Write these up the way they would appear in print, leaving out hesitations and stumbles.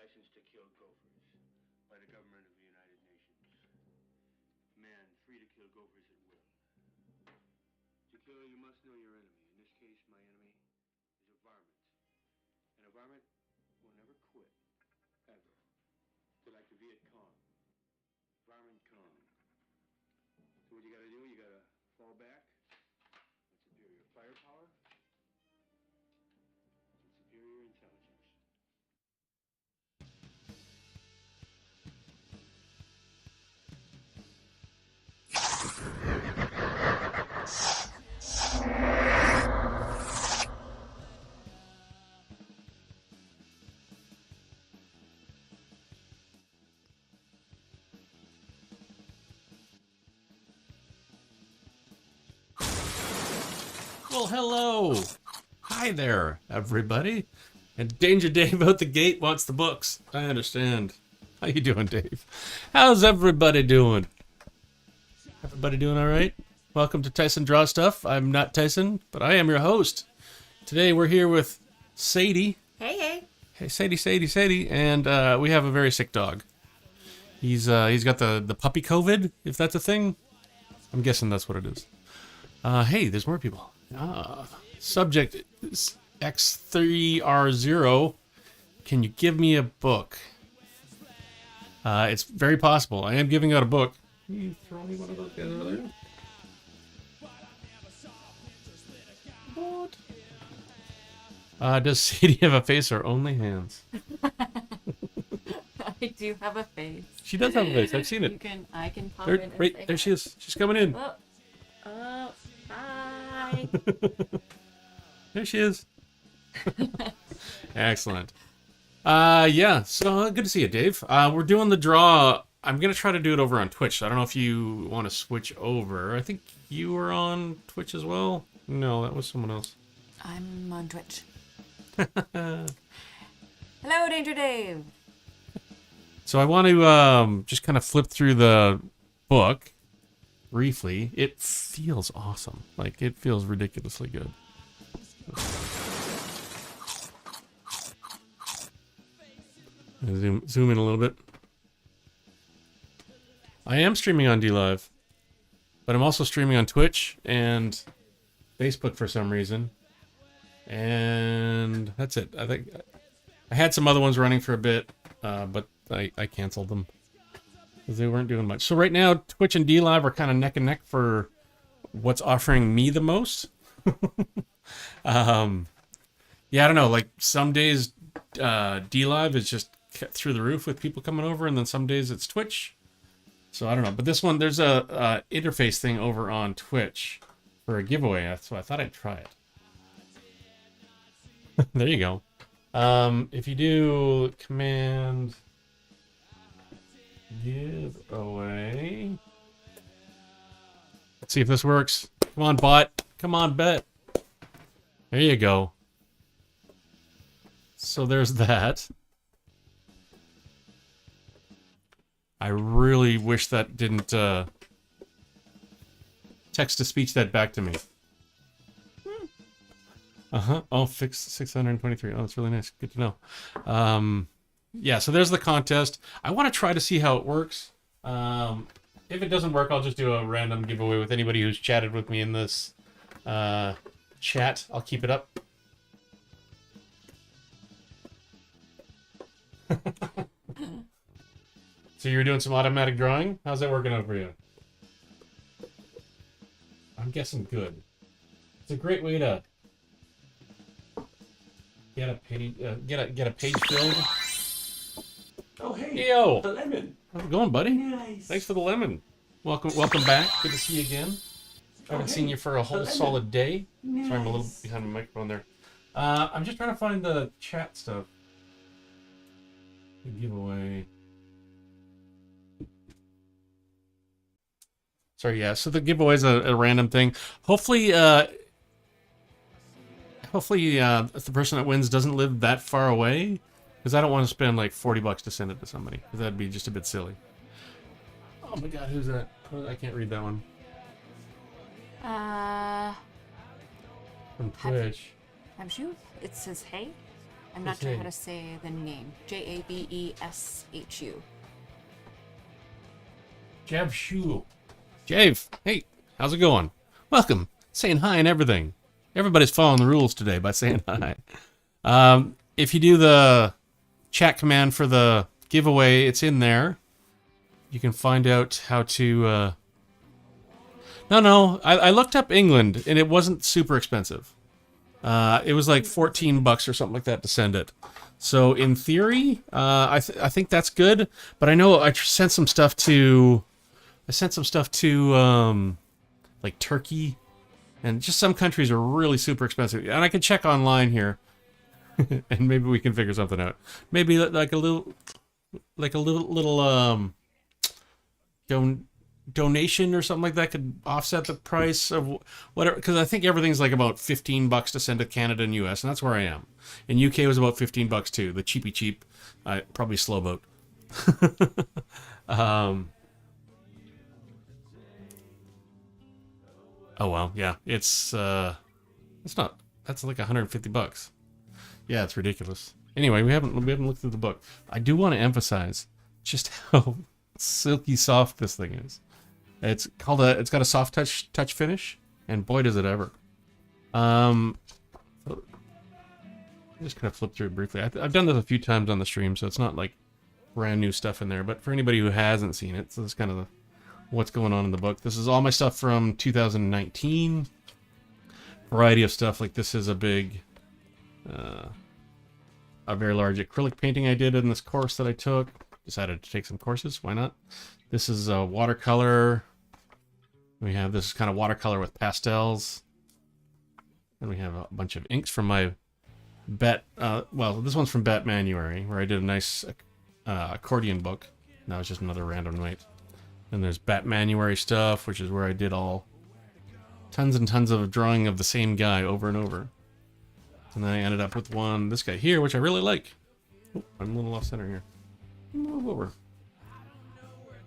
license to kill gophers by the government of the United Nations. Man free to kill gophers at will. To kill, you must know your enemy. In this case, my enemy is a varmint. And a varmint will never quit, ever. They're like the Viet Cong. Varmint Kong. So what you gotta do, you gotta fall back with superior firepower and superior intelligence. Well, hello. Hi there, everybody. And Danger Dave out the gate wants the books. I understand. How you doing, Dave? How's everybody doing? Everybody doing all right? Welcome to Tyson Draw Stuff. I'm not Tyson, but I am your host. Today we're here with Sadie. Hey. Hey, Sadie. And we have a very sick dog. He's got the puppy COVID, if that's a thing. I'm guessing that's what it is. Hey, there's more people. Subject is X3R0. Can you give me a book? It's very possible. I am giving out a book. Can you throw me one of those guys over there? What? Does Sadie have a face or only hands? I do have a face. She does have a face. I've seen it. I can pop There, in. And right, say there she is. She's coming in. Oh, hi. There she is. Excellent. Yeah, so good to see you, Dave. We're doing the draw. I'm going to try to do it over on Twitch. I don't know if you want to switch over. I think you were on Twitch as well. No, that was someone else. I'm on Twitch. Hello, Danger Dave. So I want to just kind of flip through the book briefly. It feels awesome. Like, it feels ridiculously good. Zoom in a little bit. I am streaming on DLive, but I'm also streaming on Twitch and Facebook for some reason. And that's it. I think I had some other ones running for a bit, but I canceled them because they weren't doing much. So right now, Twitch and DLive are kind of neck and neck for what's offering me the most. Yeah, I don't know. Like, some days DLive is just through the roof with people coming over, and then some days it's Twitch. So I don't know. But this one, there's a interface thing over on Twitch for a giveaway, so I thought I'd try it. There you go. If you do command giveaway, let's see if this works. Come on, bot. Come on, bet. There you go. So there's that. I really wish that didn't text-to-speech that back to me. Oh, fixed 623. Oh, that's really nice. Good to know. Yeah, so there's the contest. I want to try to see how it works. If it doesn't work, I'll just do a random giveaway with anybody who's chatted with me in this chat. I'll keep it up. So you're doing some automatic drawing? How's that working out for you? I'm guessing good. It's a great way to get a page, get a page filled. Oh hey, Yo, the lemon. how's it going, buddy? Nice. Thanks for the lemon. Welcome back. Good to see you again. I haven't seen you for a whole solid day. Nice. Sorry, I'm a little behind my microphone there. I'm just trying to find the chat stuff. The giveaway. Sorry, yeah. So the giveaway is a random thing. Hopefully, if the person that wins doesn't live that far away, because I don't want to spend like $40 to send it to somebody, because that'd be just a bit silly. Oh my God, who's that? I can't read that one. From Twitch. Have you? It says hey. I'm not sure how to say the name. Jabeshu. Javshu. Jave, hey, how's it going? Welcome. Saying hi and everything. Everybody's following the rules today by saying hi. If you do the chat command for the giveaway, it's in there. You can find out how to... No, I looked up England, and it wasn't super expensive. It was like $14 or something like that to send it. So in theory, I think that's good. But I know I sent some stuff to... like Turkey. And just some countries are really super expensive. And I can check online here. And maybe we can figure something out. Maybe like a little donation or something like that could offset the price of whatever, because I think everything's like about $15 to send to Canada and US, and that's where I am. In UK it was about $15 too, the cheapy cheap, probably slow boat. Oh well, yeah, it's not, that's like $150. Yeah, it's ridiculous. Anyway, we haven't looked through the book. I do want to emphasize just how silky soft this thing is. It's got a soft touch finish, and boy does it ever. I'm just gonna flip through it briefly. I've done this a few times on the stream, so it's not like brand new stuff in there. But for anybody who hasn't seen it, so this is kind of what's going on in the book. This is all my stuff from 2019. Variety of stuff. Like this is a big, a very large acrylic painting I did in this course that I took. Decided to take some courses. Why not? This is a watercolor. We have this kind of watercolor with pastels. And we have a bunch of inks from my well, this one's from Batmanuary, where I did a nice accordion book. That was just another random night. And there's Batmanuary stuff, which is where I did all tons and tons of drawing of the same guy over and over. And then I ended up with this guy here, which I really like. Oh, I'm a little off center here. Move over.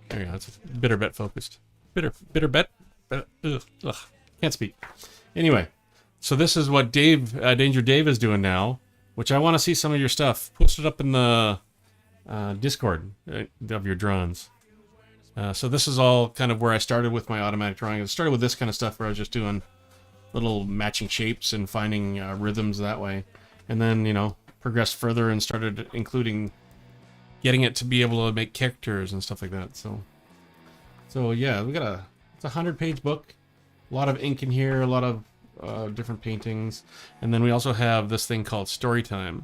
There you go. It's bitter bet focused. Bitter bet. Ugh. Can't speak. Anyway, so this is what Danger Dave is doing now, which I want to see some of your stuff. Post it up in the Discord of your drawings. So this is all kind of where I started with my automatic drawing. I started with this kind of stuff where I was just doing little matching shapes and finding rhythms that way. And then, progressed further and started including getting it to be able to make characters and stuff like that. So yeah, it's a 100-page book. A lot of ink in here, a lot of different paintings. And then we also have this thing called Storytime,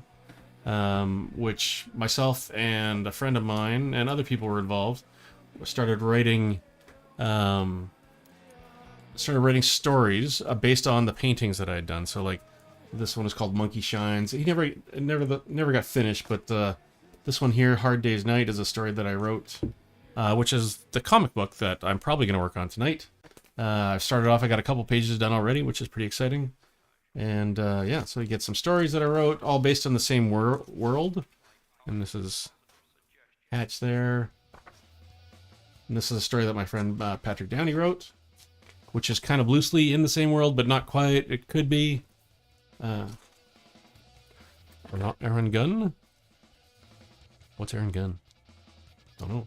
which myself and a friend of mine and other people were involved. Started writing stories based on the paintings that I had done. So like this one is called Monkey Shines. He never got finished, but this one here, Hard Day's Night, is a story that I wrote, which is the comic book that I'm probably going to work on tonight. I've started off, I got a couple pages done already, which is pretty exciting. And yeah, so you get some stories that I wrote, all based on the same world. And this is Hatch there. And this is a story that my friend Patrick Downey wrote, which is kind of loosely in the same world, but not quite. It could be. Aaron Gunn? What's Aaron Gunn? Don't know.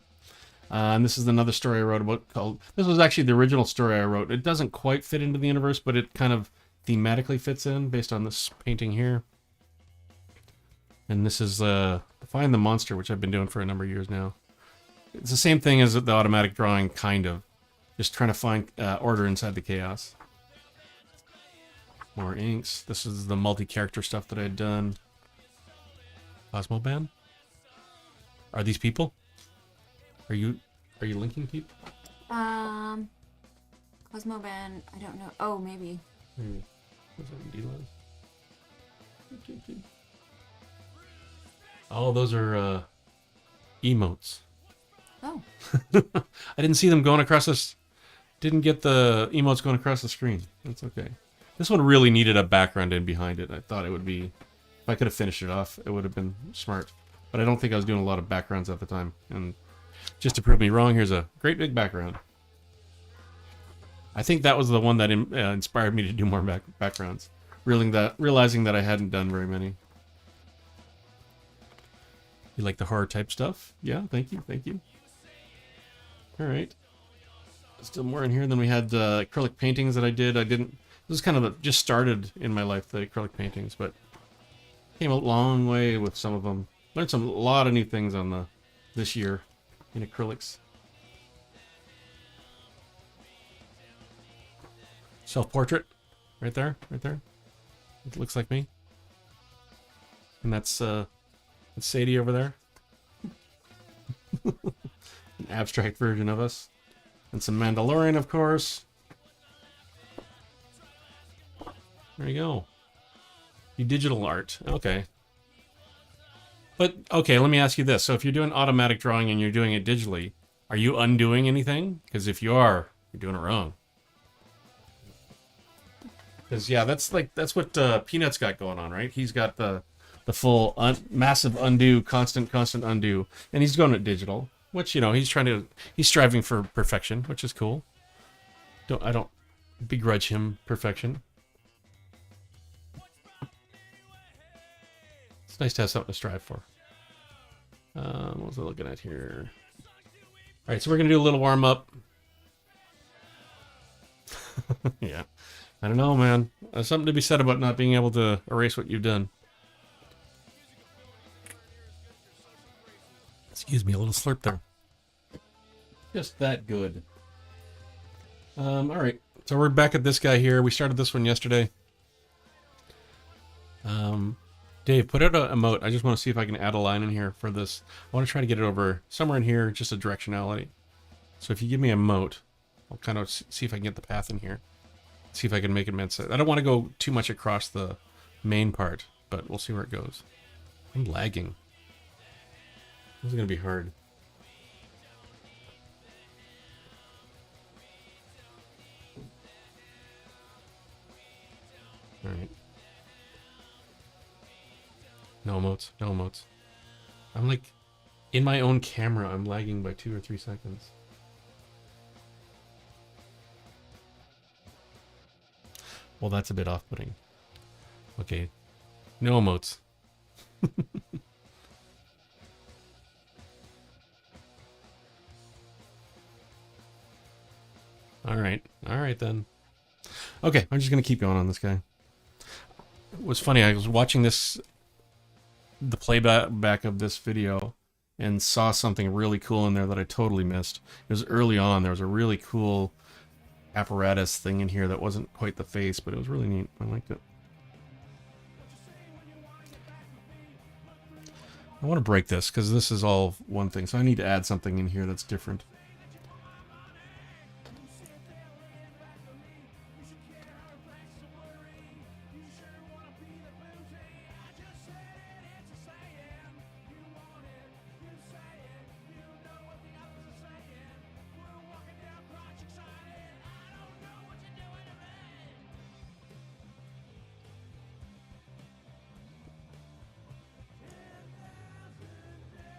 And this is another story I wrote about called... This was actually the original story I wrote. It doesn't quite fit into the universe, but it kind of thematically fits in based on this painting here. And this is Find the Monster, which I've been doing for a number of years now. It's the same thing as the automatic drawing, kind of. Just trying to find order inside the chaos. More inks. This is the multi-character stuff that I had done. Cosmo Band? Are these people? Are you linking people? Cosmo Band, I don't know. Oh, maybe. Oh, those are emotes. Oh. I didn't see them going across this. Didn't get the emotes going across the screen. That's okay. This one really needed a background in behind it. I thought it would be... If I could have finished it off, it would have been smart. But I don't think I was doing a lot of backgrounds at the time. And just to prove me wrong, here's a great big background. I think that was the one that inspired me to do more backgrounds. Realizing that I hadn't done very many. You like the horror type stuff? Yeah, thank you, thank you. All right. Still more in here. Then we had acrylic paintings that I did. This is kind of just started in my life, the acrylic paintings, but came a long way with some of them. Learned a lot of new things on this year in acrylics. Self-portrait, right there, right there. It looks like me. And that's Sadie over there. An abstract version of us. And some Mandalorian, of course. There you go. You digital art. Okay. But, okay, let me ask you this. So if you're doing automatic drawing and you're doing it digitally, are you undoing anything? Because if you are, you're doing it wrong. Because, yeah, that's what Peanut's got going on, right? He's got the full massive undo, constant undo. And he's going it digital. Which, you know, he's striving for perfection, which is cool. I don't begrudge him perfection. It's nice to have something to strive for. What was I looking at here? All right, so we're going to do a little warm-up. Yeah. I don't know, man. There's something to be said about not being able to erase what you've done. Excuse me, a little slurp there. Just that good. All right, so we're back at this guy here. We started this one yesterday. Dave, put out a emote. I just want to see if I can add a line in here for this. I want to try to get it over somewhere in here, just a directionality. So if you give me a emote, I'll kind of see if I can get the path in here. See if I can make it make sense. I don't want to go too much across the main part, but we'll see where it goes. I'm lagging. This is going to be hard. All right. No emotes. No emotes. I'm like, in my own camera, I'm lagging by 2 or 3 seconds. Well, that's a bit off-putting. Okay. No emotes. All right. All right, then. Okay, I'm just going to keep going on this guy. It was funny. I was watching the playback of this video and saw something really cool in there that I totally missed. It was early on. There was a really cool apparatus thing in here that wasn't quite the face, but it was really neat. I liked it. I want to break this because this is all one thing, so I need to add something in here that's different.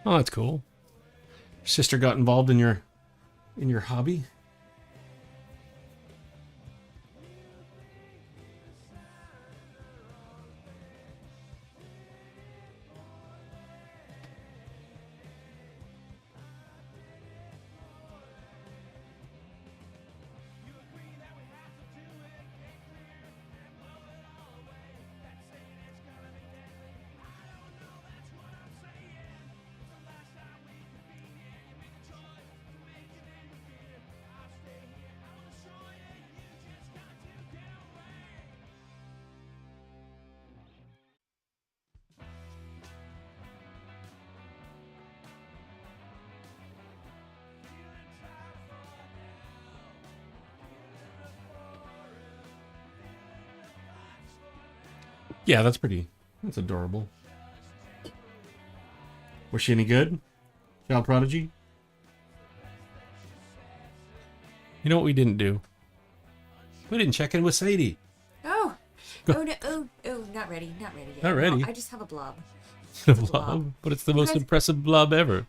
Oh, that's cool. Your sister got involved in your hobby? Yeah, that's adorable. Was she any good? Child prodigy? You know what we didn't do? We didn't check in with Sadie. Oh. Oh, no. Oh, not ready. Not ready yet. Not ready? No, I just have a blob. A blob, but it's the most impressive blob ever.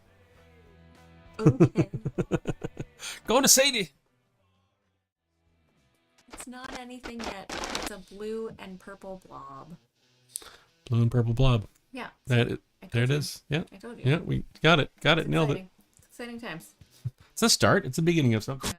Okay. Going to Sadie. It's not anything yet. It's a blue and purple blob. Blue and purple blob. Yeah. That There it is. Yeah. I told you. Yeah, we got it. Got it. It's Nailed it. exciting. Exciting times. It's a start. It's the beginning of something.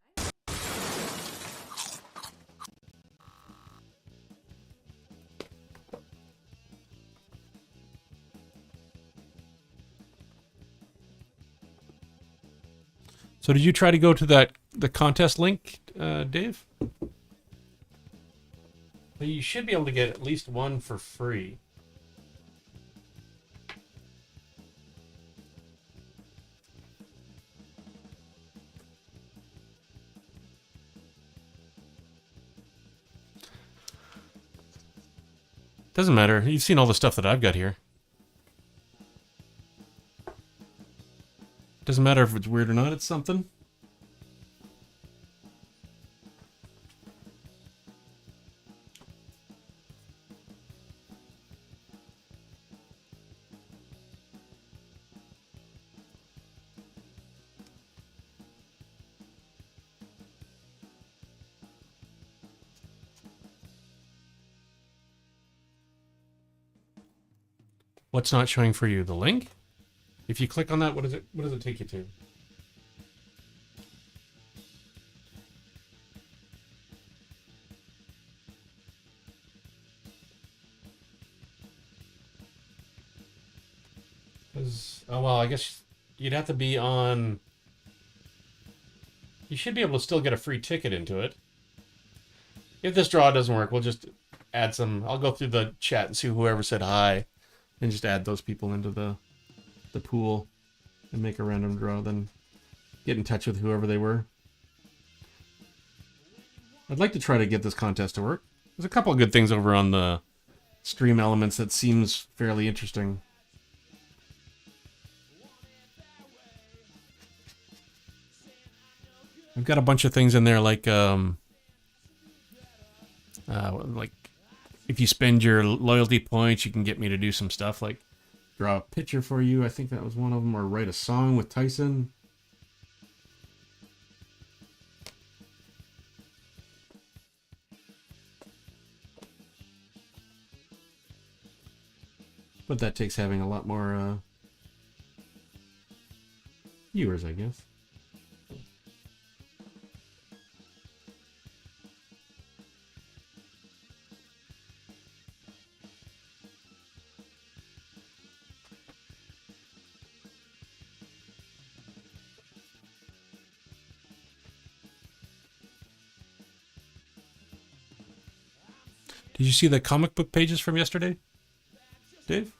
So did you try to go to the contest link, Dave? Well, you should be able to get at least one for free. Doesn't matter. You've seen all the stuff that I've got here. Doesn't matter if it's weird or not. It's something. What's not showing for you? The link? If you click on that, what does it take you to? Oh well, I guess you'd have to be on. You should be able to still get a free ticket into it. If this draw doesn't work, we'll just add some. I'll go through the chat and see whoever said hi, and just add those people into the pool and make a random draw. Then get in touch with whoever they were. I'd like to try to get this contest to work. There's a couple of good things over on the stream elements that seems fairly interesting. I've got a bunch of things in there like if you spend your loyalty points, you can get me to do some stuff like draw a picture for you. I think that was one of them, or write a song with Tyson. But that takes having a lot more viewers, I guess. Did you see the comic book pages from yesterday, Dave?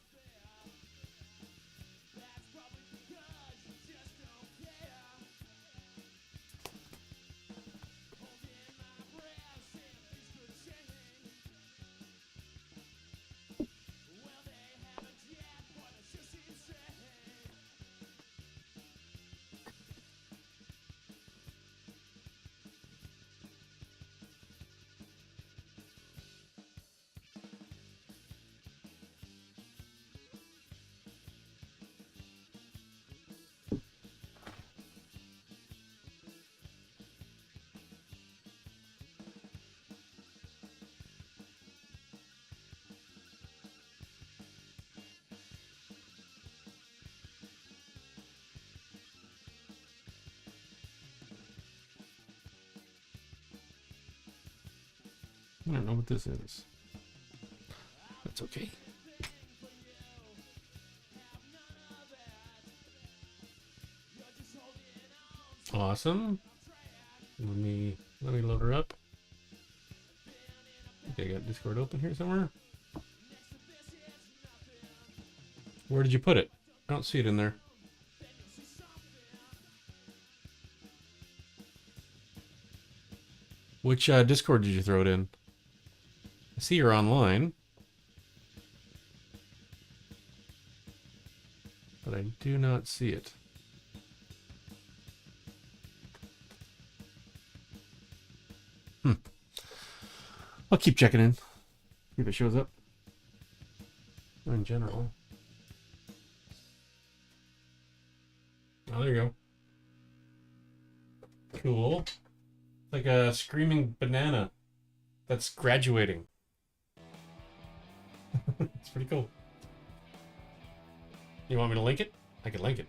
I don't know what this is. That's okay. Awesome. Let me load her up. Okay, I got Discord open here somewhere. Where did you put it? I don't see it in there. Which Discord did you throw it in? I see you're online, but I do not see it. I'll keep checking in, see if it shows up. In general. Oh, there you go. Cool. Like a screaming banana that's graduating. It's pretty cool. You want me to link it? I can link it.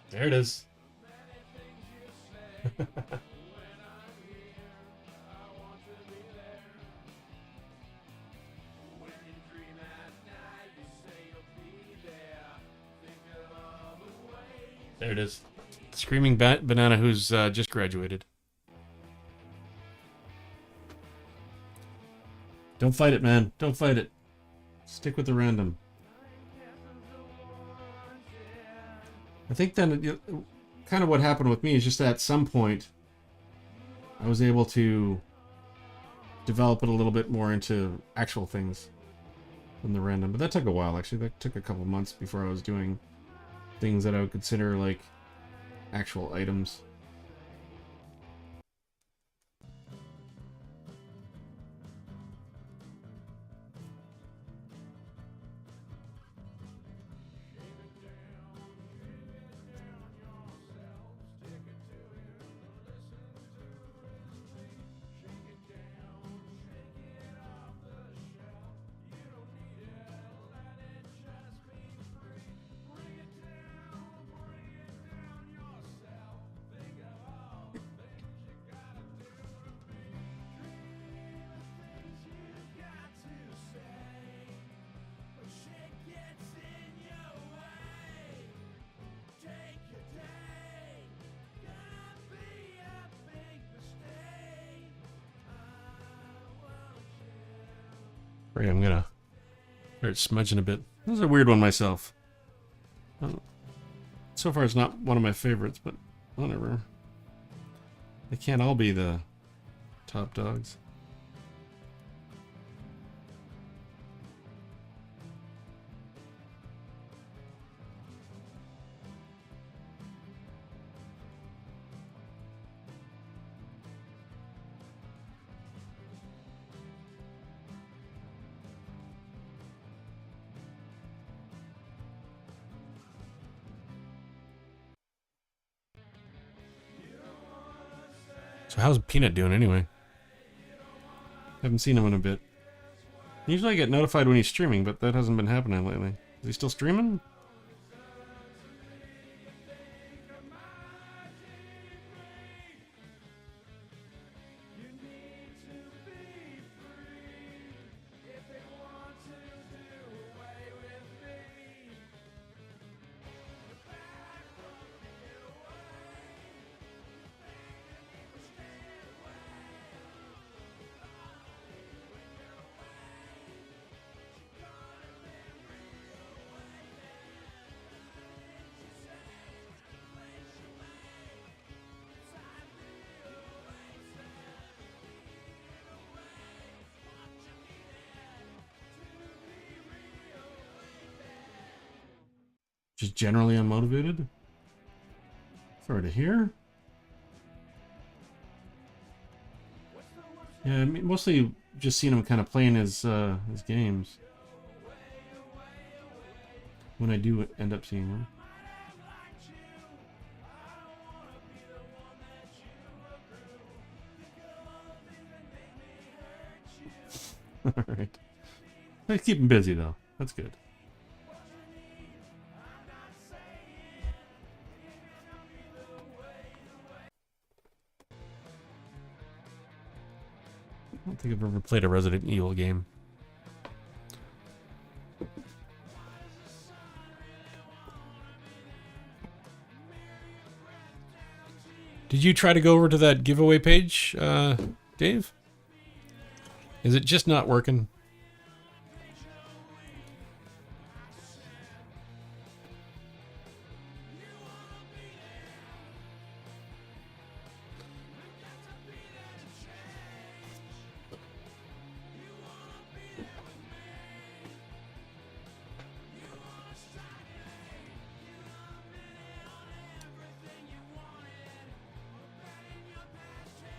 There it is. There it is. Screaming banana who's just graduated. Don't fight it, man. Don't fight it. Stick with the random. I think then kind of what happened with me is just that at some point I was able to develop it a little bit more into actual things than the random. But that took a while, actually. That took a couple months before I was doing things that I would consider like actual items. Right, I'm gonna start smudging a bit. This is a weird one myself. So far, it's not one of my favorites, but whatever. They can't all be the top dogs. So how's Peanut doing anyway? Haven't seen him in a bit. Usually I get notified when he's streaming, but that hasn't been happening lately. Is he still streaming? Just generally unmotivated? Sorry to hear. Yeah, I mean, mostly just seeing him kind of playing his games. When I do end up seeing him. Alright. I keep him busy though. That's good. I don't think I've ever played a Resident Evil game. Did you try to go over to that giveaway page, Dave? Is it just not working?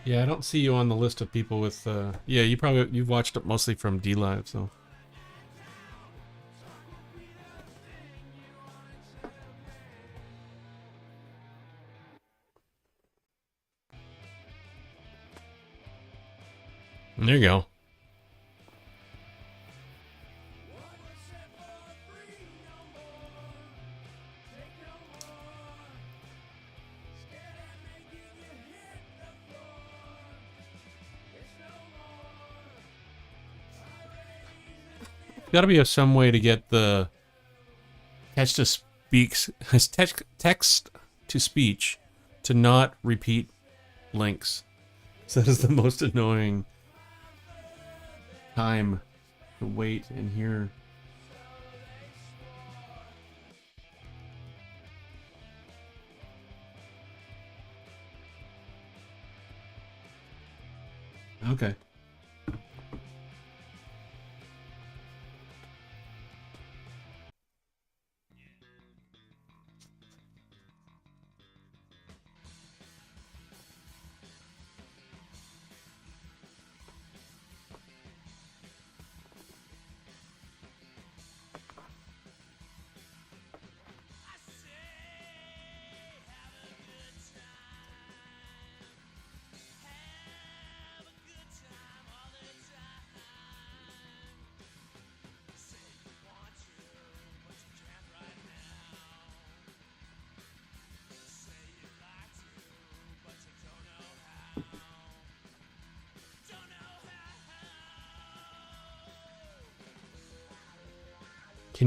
Yeah, I don't see you on the list of people with, yeah, you've watched it mostly from DLive, so. There you go. Got to be some way to get the text to speaks text to speech to not repeat links. So that is the most annoying time to wait and hear. Okay.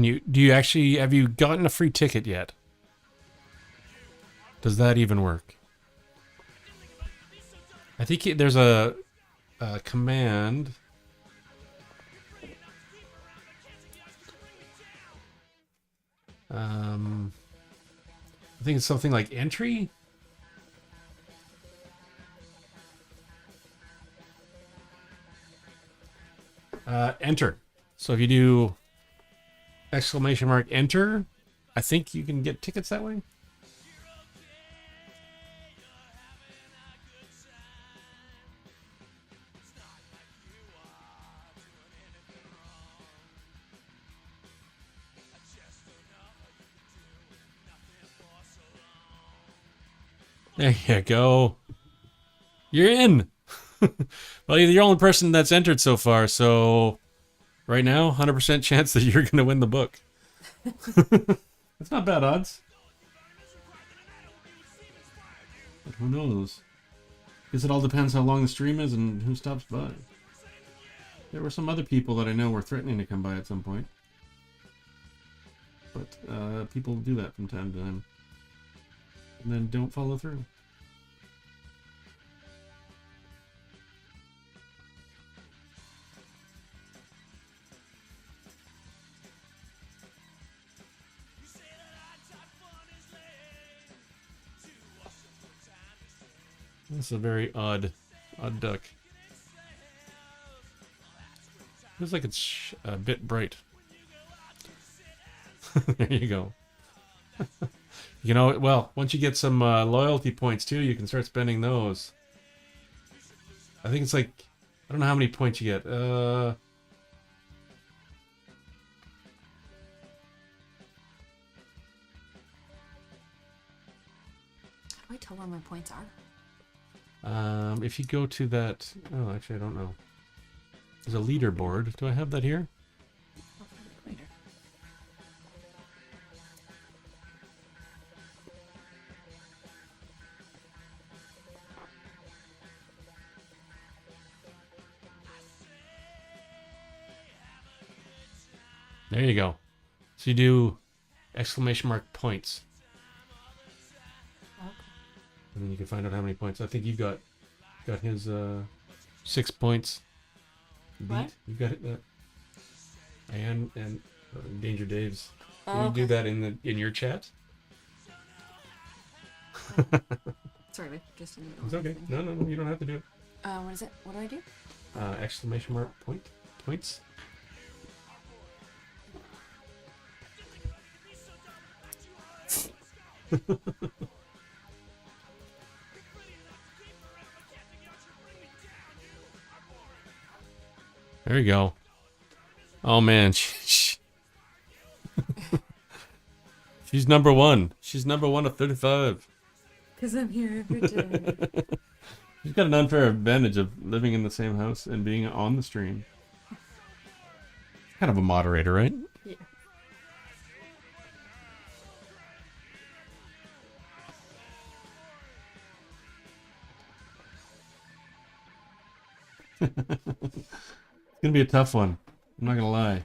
Do you actually, have you gotten a free ticket yet? Does that even work? I think there's a command. I think it's something like entry. Enter. So if you do !enter, I think you can get tickets that way. There you go. You're in. Well, you're the only person that's entered so far, so right now, 100% chance that you're going to win the book. That's not bad odds. But who knows? Guess it all depends how long the stream is and who stops by. There were some other people that I know were threatening to come by at some point. But people do that from time to time. And then don't follow through. That's a very odd duck. Feels like it's a bit bright. There you go. You know, well, once you get some loyalty points too, you can start spending those. I think it's like, I don't know how many points you get. How do I tell where my points are? If you go to that, oh, actually, I don't know. There's a leaderboard. Do I have that here? I'll find it later. There you go. So you do !points. Okay. And then you can find out how many points. I think you've got his 6 points. Beat. What? You've got it. And Danger Dave's. Oh, Can you do okay. that in your chat? Sorry, babe. Just in the middle It's of okay. the thing. No, you don't have to do it. What is it? What do I do? !points. There you go. Oh man, she's number one. She's number one of 35. Because I'm here every day. She's got an unfair advantage of living in the same house and being on the stream. Kind of a moderator, right? Yeah. It's gonna be a tough one. I'm not gonna lie.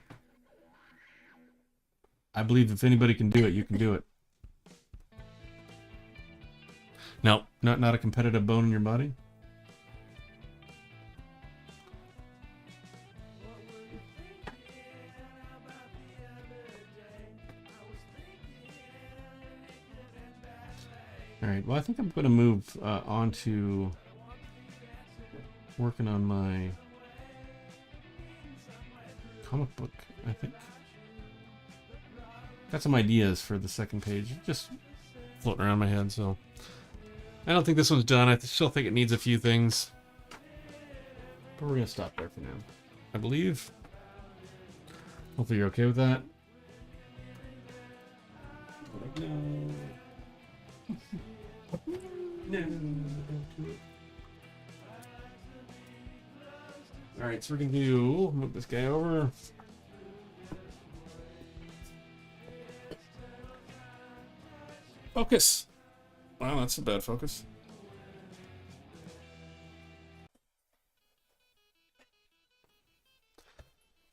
I believe if anybody can do it, you can do it. No, not a competitive bone in your body. All right. Well, I think I'm going to move on to working on my comic book. I think got some ideas for the second page, just floating around my head. So I don't think this one's done. I still think it needs a few things, but we're gonna stop there for now, I believe. Hopefully you're okay with that. No, don't do it. All right, so we're gonna move this guy over. Focus. Wow, that's a bad focus.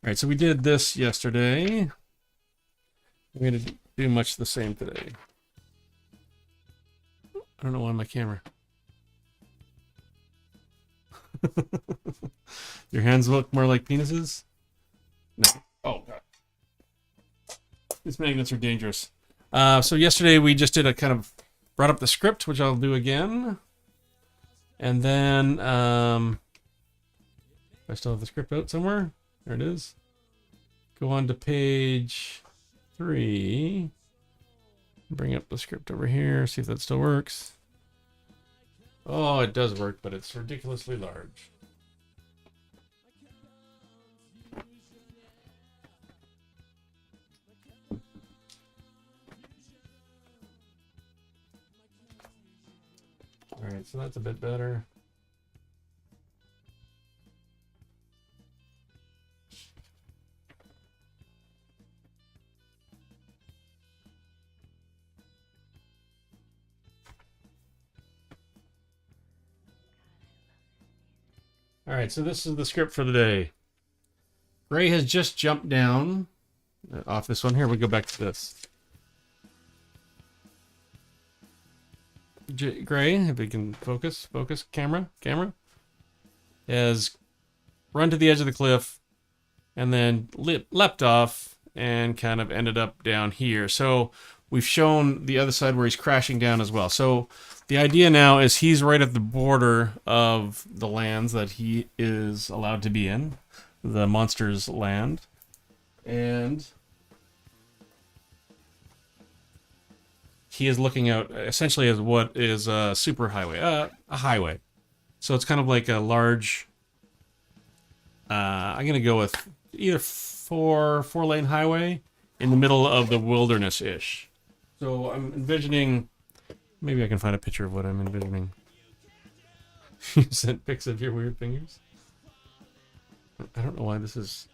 All right, so we did this yesterday. We're gonna do much the same today. I don't know why my camera. Your hands look more like penises? No. Oh, God. These magnets are dangerous. So yesterday we just did a kind of brought up the script, which I'll do again. And then, I still have the script out somewhere. There it is. Go on to page 3. Bring up the script over here, see if that still works. Oh, it does work, but it's ridiculously large. All right, so that's a bit better. All right, so this is the script for the day. Gray has just jumped down off this one. Here, we go back to this. Gray, if we can focus, camera, has run to the edge of the cliff and then leapt off and kind of ended up down here. So we've shown the other side where he's crashing down as well. So the idea now is he's right at the border of the lands that he is allowed to be in, the monster's land. And he is looking out essentially as what is a super highway, a highway. So it's kind of like a large, I'm going to go with either four-lane highway in the middle of the wilderness-ish. So I'm envisioning, maybe I can find a picture of what I'm envisioning. You sent pics of your weird fingers? I don't know why this is...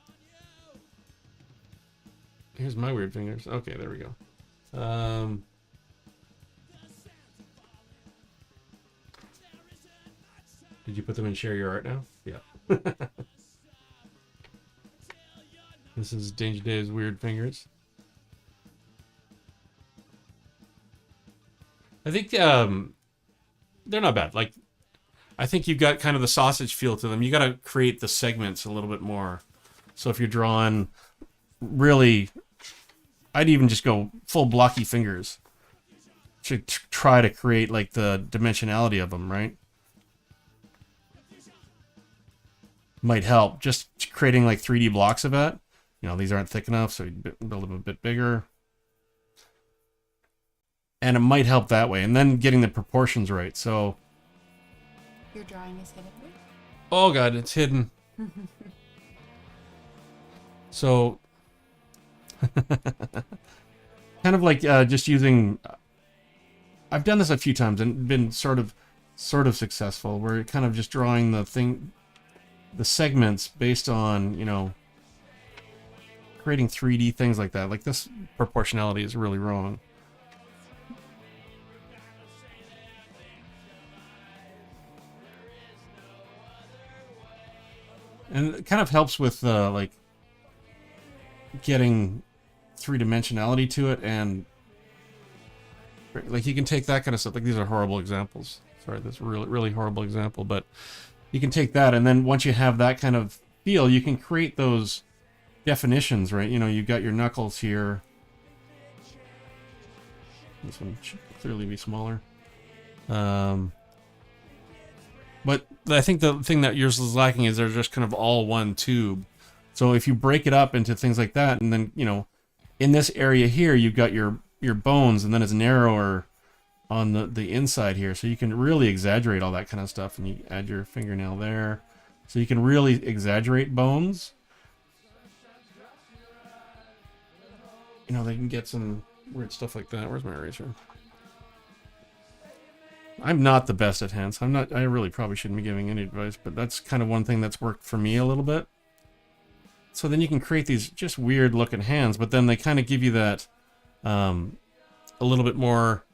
Here's my weird fingers. Okay, there we go. Did you put them in Share Your Art now? Yeah. This is Danger Dave's weird fingers. I think they're not bad. Like, I think you've got kind of the sausage feel to them. You got to create the segments a little bit more. So if you're drawing really, I'd even just go full blocky fingers to try to create like the dimensionality of them, right? Might help. Just creating like 3D blocks of it. You know, these aren't thick enough, so you build them a bit bigger. And it might help that way. And then getting the proportions right. So Your drawing is hidden. oh God, it's hidden. So kind of like just using, I've done this a few times and been sort of sort of successful, where you're kind of just drawing the segments based on, you know, creating 3D things like that. Like this proportionality is really wrong. And it kind of helps with like getting three-dimensionality to it, and like you can take that kind of stuff. Like these are horrible examples. Sorry, that's a really horrible example, but you can take that, and then once you have that kind of feel, you can create those definitions, right? You know, you've got your knuckles here. This one should clearly be smaller. But I think the thing that yours is lacking is they're just kind of all one tube. So if you break it up into things like that, and then, you know, in this area here, you've got your bones, and then it's narrower on the inside here. So you can really exaggerate all that kind of stuff, and you add your fingernail there. So you can really exaggerate bones. You know, they can get some weird stuff like that. Where's my eraser? I'm not the best at hands. I really probably shouldn't be giving any advice, but that's kind of one thing that's worked for me a little bit. So then you can create these just weird looking hands, but then they kind of give you that a little bit more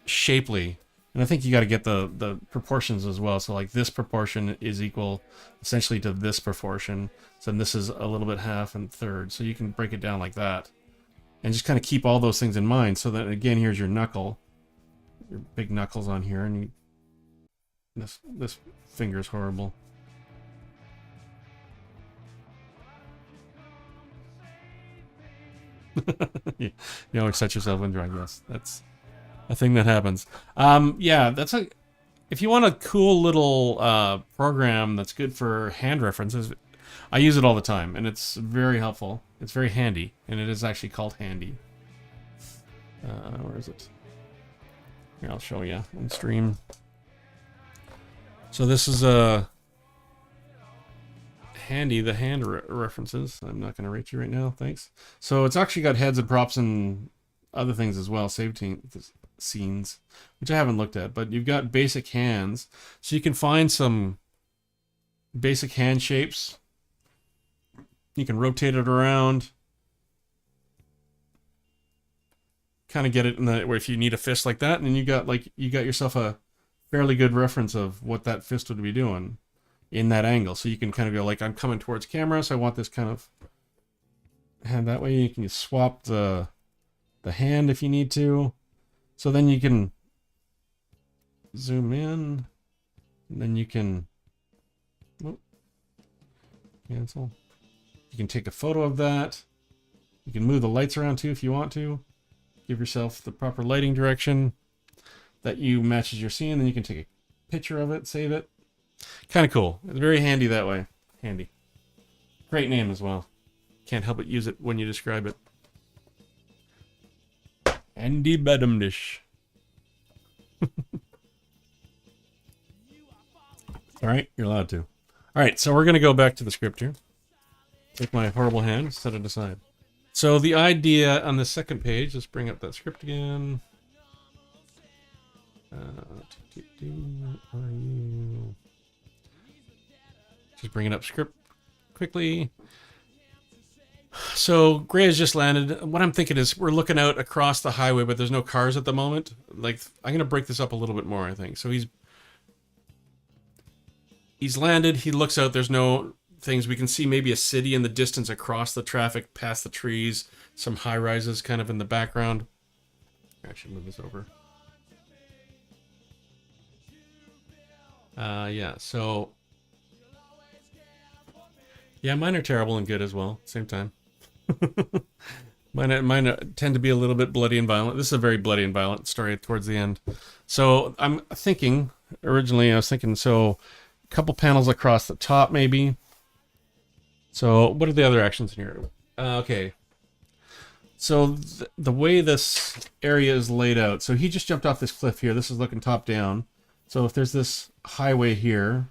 shapely. And I think you got to get the proportions as well. So like this proportion is equal essentially to this proportion. So then this is a little bit half and third. So you can break it down like that. And just kind of keep all those things in mind. So that, again, here's your knuckle. Your big knuckles on here, and this finger's horrible. You always set yourself in drawing. Yes, that's a thing that happens. Yeah, that's if you want a cool little program that's good for hand references, I use it all the time, and it's very helpful. It's very handy, and it is actually called Handy. Where is it? Here, I'll show you on stream. So this is Handy, the hand references. I'm not going to rate you right now, thanks. So it's actually got heads and props and other things as well, save scenes, which I haven't looked at, but you've got basic hands. So you can find some basic hand shapes. You can rotate it around. Kind of get it in the where if you need a fist like that, and then you got yourself a fairly good reference of what that fist would be doing in that angle. So you can kind of go like, I'm coming towards camera, so I want this kind of hand that way. You can swap the hand if you need to. So then you can zoom in, and then you can cancel. You can take a photo of that. You can move the lights around too if you want to. Give yourself the proper lighting direction that you matches your scene. Then you can take a picture of it, save it. Kind of cool. It's very handy that way. Handy. Great name as well. Can't help but use it when you describe it. Andy Bedhamdish. All right, you're allowed to. All right, so we're going to go back to the script here. Take my horrible hand, set it aside. So the idea on the second page, let's bring up that script again. Just bringing up script quickly. So Gray has just landed. What I'm thinking is we're looking out across the highway, but there's no cars at the moment. Like, I'm going to break this up a little bit more, I think. So he's landed. He looks out. There's no things. We can see maybe a city in the distance across the traffic, past the trees, some high rises kind of in the background. I should move this over. Yeah, so yeah, mine are terrible and good as well, same time. Mine tend to be a little bit bloody and violent. This is a very bloody and violent story towards the end. So I'm thinking, originally I was thinking, so a couple panels across the top maybe. So what are the other actions in here? Okay. So the way this area is laid out, so he just jumped off this cliff here. This is looking top down. So if there's this highway here,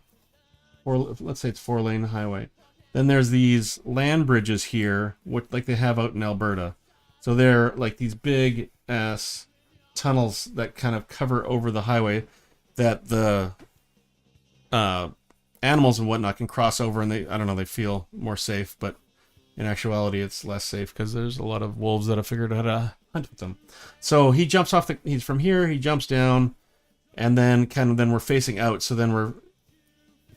or let's say it's 4-lane highway, then there's these land bridges here, like they have out in Alberta. So they're like these big ass tunnels that kind of cover over the highway. that the animals and whatnot can cross over, and I don't know, they feel more safe, but in actuality, it's less safe because there's a lot of wolves that have figured out how to hunt with them. So he jumps off he's from here, he jumps down, and then then we're facing out. So then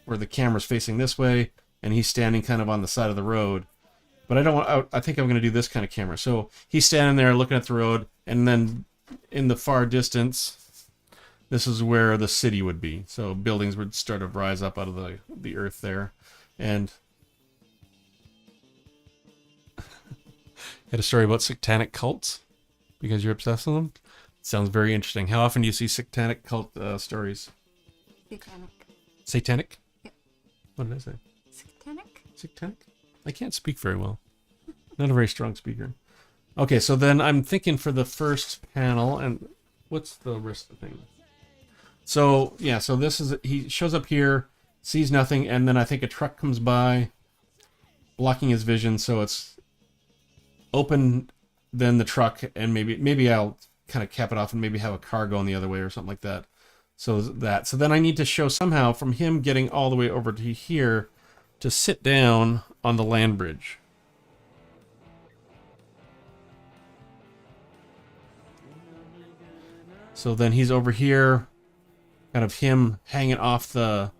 where the camera's facing this way, and he's standing kind of on the side of the road. But I don't want, I think I'm going to do this kind of camera. So he's standing there looking at the road, and then in the far distance, this is where the city would be. So buildings would start to rise up out of the earth there. And had a story about satanic cults because you're obsessed with them. Sounds very interesting. How often do you see satanic cult stories? Satanic. Satanic? Yep. What did I say? Satanic? Satanic? I can't speak very well. Not a very strong speaker. Okay, so then I'm thinking for the first panel, and what's the rest of the thing? So, yeah, so this is, he shows up here, sees nothing, and then I think a truck comes by, blocking his vision, so it's open, then the truck, and maybe I'll kind of cap it off and maybe have a car going the other way or something like that. So then I need to show somehow from him getting all the way over to here to sit down on the land bridge. So then he's over here, kind of him hanging off the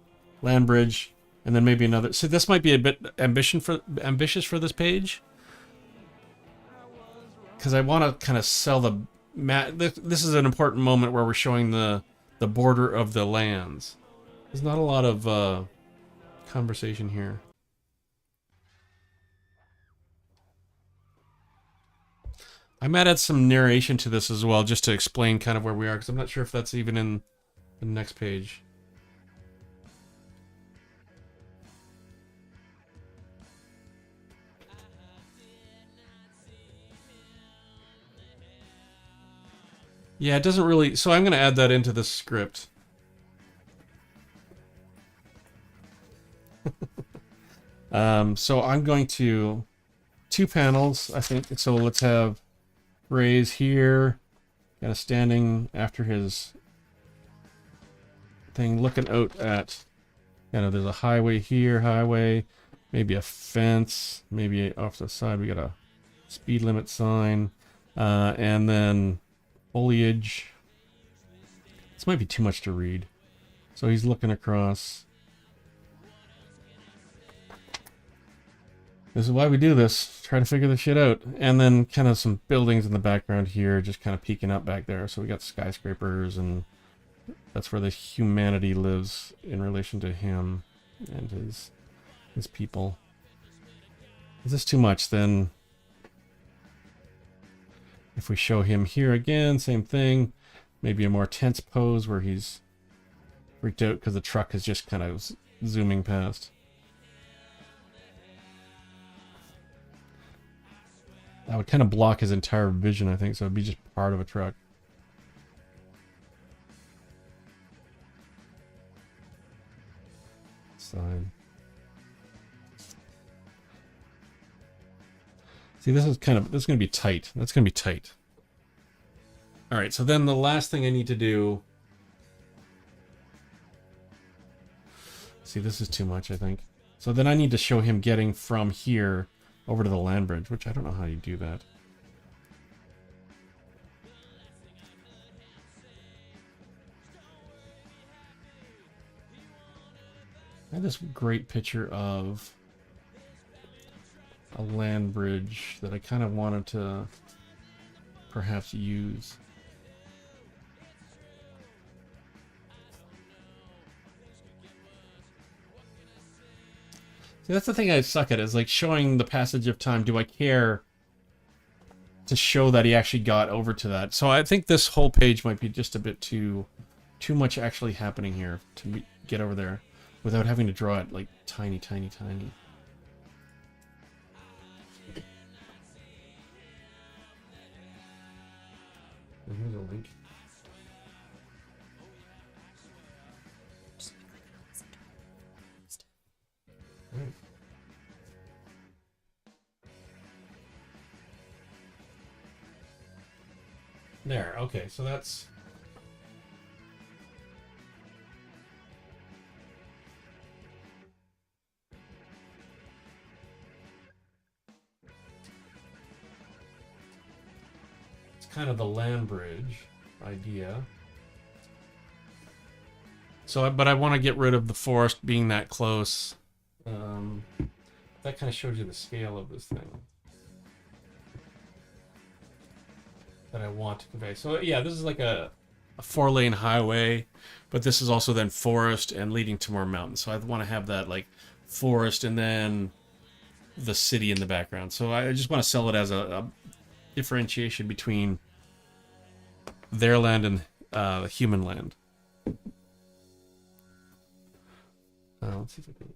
land bridge, and then maybe another. So this might be a bit ambitious for this page, because I want to kind of sell the map. This is an important moment where we're showing the border of the lands. There's not a lot of conversation here. I might add some narration to this as well, just to explain kind of where we are, because I'm not sure if that's even in the next page. Yeah, it doesn't really... So I'm going to add that into the script. So I'm going to... 2 panels, I think. So let's have Ray's here, kind of standing after his thing, looking out at... there's a highway here, maybe a fence, maybe off the side we got a speed limit sign, and then... foliage. This might be too much to read. So he's looking across. This is why we do this. Try to figure this shit out. And then kind of some buildings in the background here, just kind of peeking up back there. So we got skyscrapers, and that's where the humanity lives in relation to him and his people. Is this too much? Then if we show him here again, same thing. Maybe a more tense pose where he's freaked out because the truck is just kind of zooming past. That would kind of block his entire vision, I think, so it'd be just part of a truck. Side. See, this is going to be tight. That's going to be tight. All right, so then the last thing I need to do... See, this is too much, I think. So then I need to show him getting from here over to the land bridge, which I don't know how you do that. I have this great picture of a land bridge that I kind of wanted to perhaps use. See, that's the thing I suck at, is like showing the passage of time. Do I care to show that he actually got over to that? So I think this whole page might be just a bit too much actually happening here to get over there without having to draw it like tiny, tiny, tiny. Here's a link. Right. There, okay, so that's... kind of the land bridge idea. So, but I want to get rid of the forest being that close. That kind of shows you the scale of this thing that I want to convey. So yeah, this is like a 4-lane highway, but this is also then forest and leading to more mountains. So I want to have that like forest and then the city in the background. So I just want to sell it as a differentiation between their land and human land. Let's see if I can.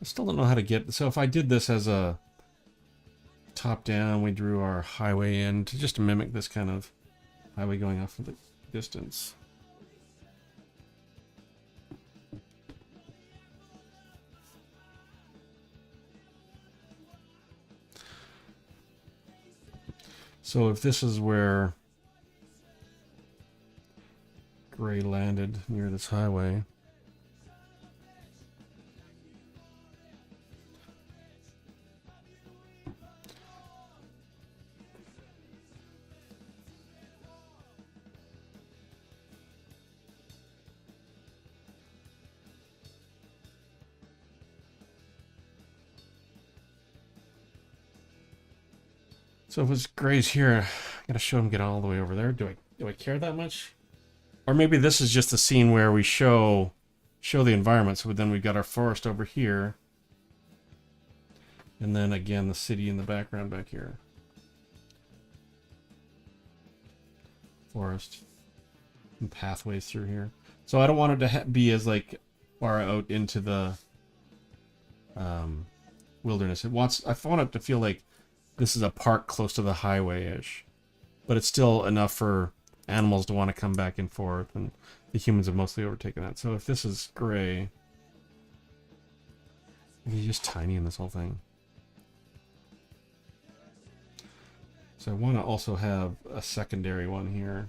I still don't know how to get. So if I did this as a top down, we drew our highway in just to mimic this kind of highway going off in the distance. So if this is where Gray landed near this highway. So if it's Gray's here, I gotta show him get all the way over there. Do I care that much? Or maybe this is just the scene where we show the environment. So then we've got our forest over here. And then again, the city in the background back here. Forest. And pathways through here. So I don't want it to be as like far out into the wilderness. I want it to feel like this is a park close to the highway-ish. But it's still enough for animals to want to come back and forth, and the humans have mostly overtaken that. So if this is Gray, he's just tiny in this whole thing. So I want to also have a secondary one here.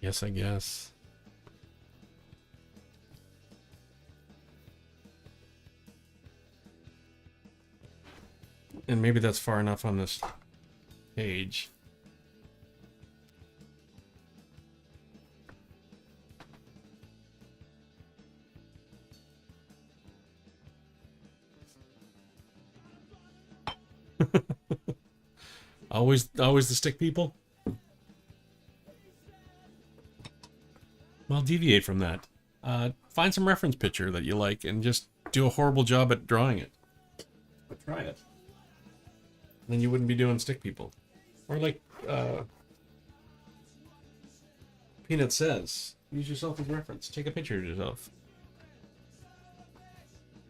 Yes, I guess. And maybe that's far enough on this page. always the stick people? Well, deviate from that. Find some reference picture that you like and just do a horrible job at drawing it. But try it. Then you wouldn't be doing stick people. Or like Peanut says, use yourself as reference. Take a picture of yourself.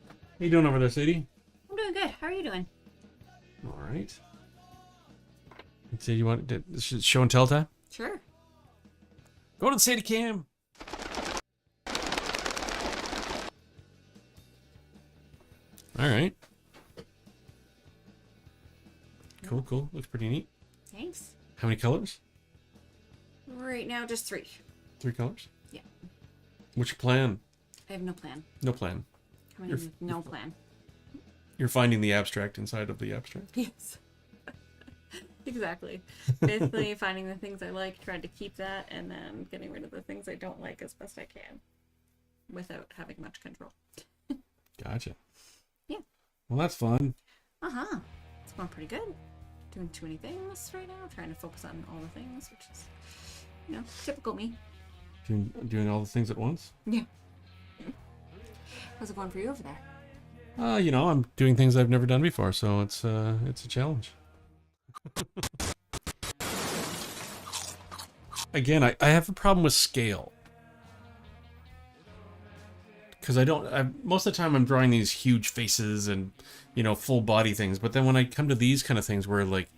How you doing over there, Sadie? I'm doing good. How are you doing? All right. So you want this is show and tell time? Sure. Go to the Sadie cam. All right. Cool, cool. Looks pretty neat. Thanks. How many colors? Right now, just 3. 3 colors? Yeah. What's your plan? I have no plan. No plan. I mean, no plan. You're finding the abstract inside of the abstract? Yes. Exactly. Basically, finding the things I like, trying to keep that, and then getting rid of the things I don't like as best I can without having much control. Gotcha. Yeah. Well, that's fun. Uh-huh. It's going pretty good. Doing too many things right now, trying to focus on all the things, which is, typical me. Doing all the things at once? Yeah. How's it going for you over there? You know, I'm doing things I've never done before, so it's a challenge. Again, I have a problem with scale. Because most of the time I'm drawing these huge faces and, you know, full body things. But then when I come to these kind of things where, like,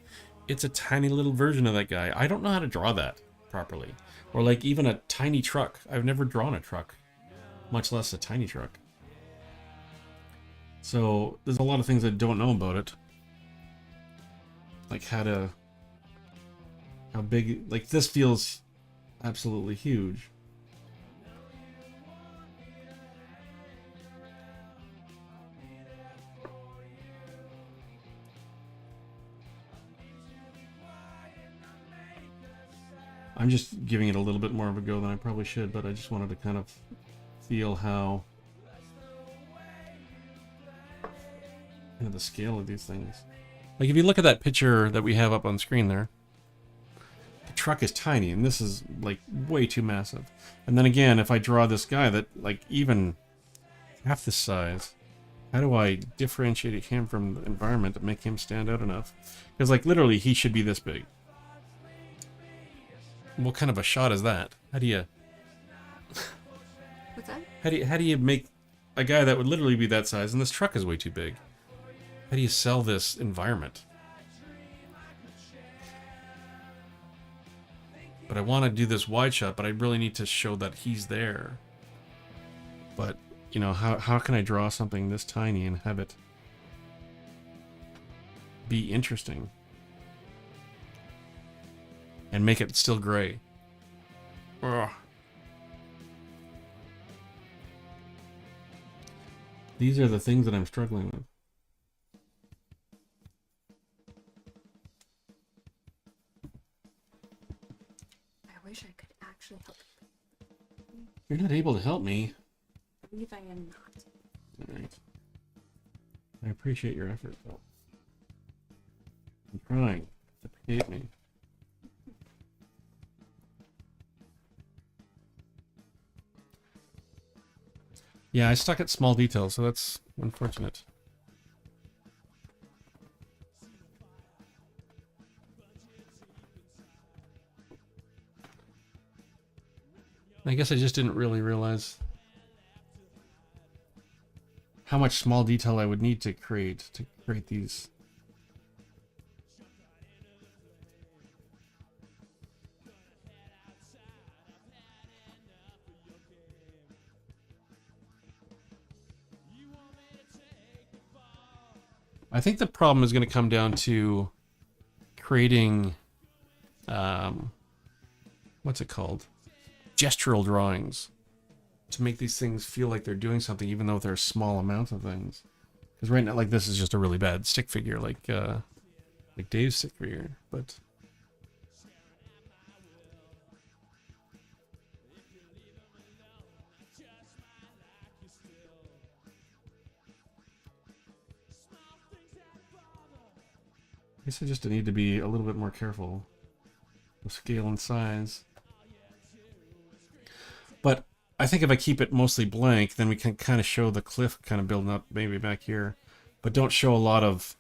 it's a tiny little version of that guy, I don't know how to draw that properly. Or, like, even a tiny truck. I've never drawn a truck, much less a tiny truck. So there's a lot of things I don't know about it. Like how big, like this feels absolutely huge. I'm just giving it a little bit more of a go than I probably should, but I just wanted to kind of feel how, you know, the scale of these things. Like if you look at that picture that we have up on screen there, the truck is tiny and this is like way too massive. And then again, if I draw this guy that like even half this size, how do I differentiate him from the environment to make him stand out enough? Because like literally he should be this big. What kind of a shot is that? How do you... What's that? How do you make a guy that would literally be that size, and this truck is way too big? How do you sell this environment? But I want to do this wide shot, but I really need to show that he's there. But, you know, how can I draw something this tiny and have it be interesting? And make it still gray. Ugh. These are the things that I'm struggling with. I wish I could actually help you. You're not able to help me. I believe I am not. Alright. I appreciate your effort, though. I'm trying. Appreciate me. Yeah, I stuck at small details, so that's unfortunate. I guess I just didn't really realize how much small detail I would need to create these. I think the problem is going to come down to creating, what's it called? Gestural drawings to make these things feel like they're doing something, even though they're a small amount of things. Because right now, like this is just a really bad stick figure, like Dave's stick figure, but. I guess I just need to be a little bit more careful with scale and size. But I think if I keep it mostly blank, then we can kind of show the cliff kind of building up maybe back here. But don't show a lot of...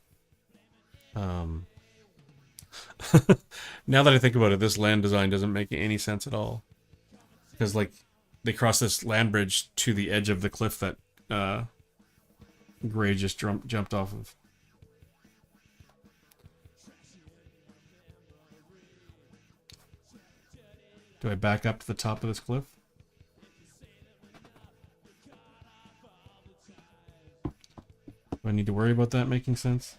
Now that I think about it, this land design doesn't make any sense at all. Because, like, they cross this land bridge to the edge of the cliff that Gray just jumped off of. Do I back up to the top of this cliff? Do I need to worry about that making sense?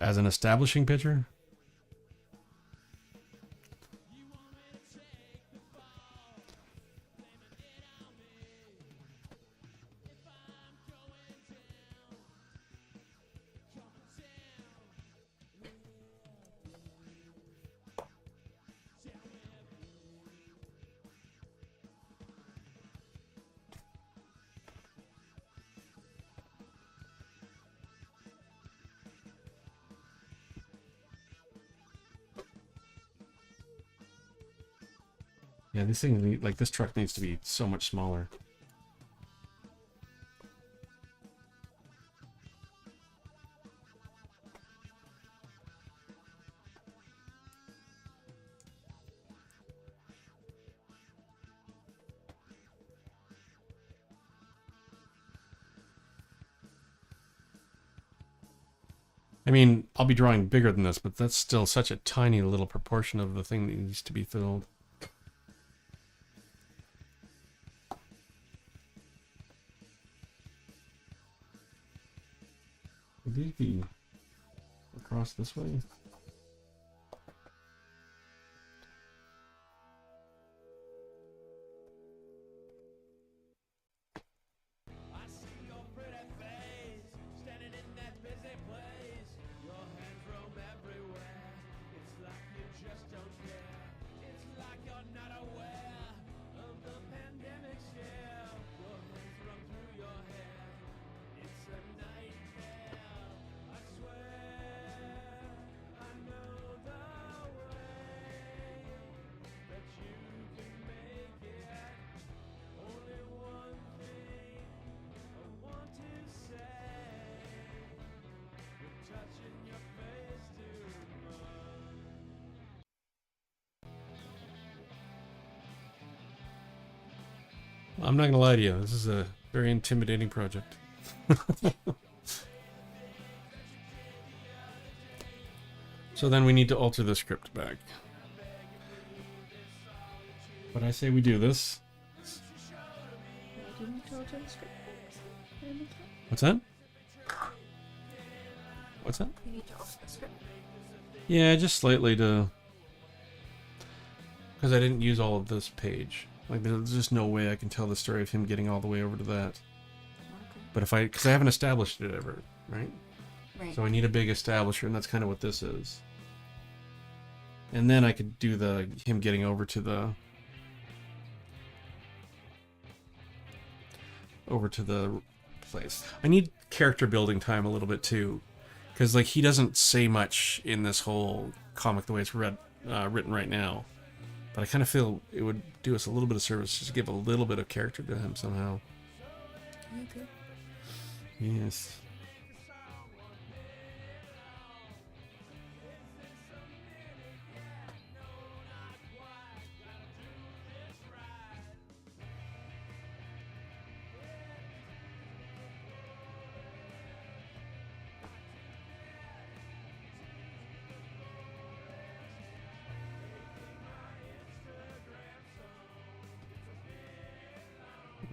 As an establishing picture? Yeah, this thing, like this truck needs to be so much smaller. I mean, I'll be drawing bigger than this, but that's still such a tiny little proportion of the thing that needs to be filled. Would these be across this way? I'm not going to lie to you. This is a very intimidating project. So then we need to alter the script back. But I say we do this. What's that? What's that? You need to alter the script. Yeah, just slightly to... Because I didn't use all of this page. Like, there's just no way I can tell the story of him getting all the way over to that. Okay. But if I... Because I haven't established it ever, right? Right. So I need a big establisher, and that's kind of what this is. And then I could do the... him getting over to the... over to the place. I need character building time a little bit, too. Because, like, he doesn't say much in this whole comic the way it's written right now. But I kind of feel it would do us a little bit of service just to give a little bit of character to him somehow. Okay. Yes.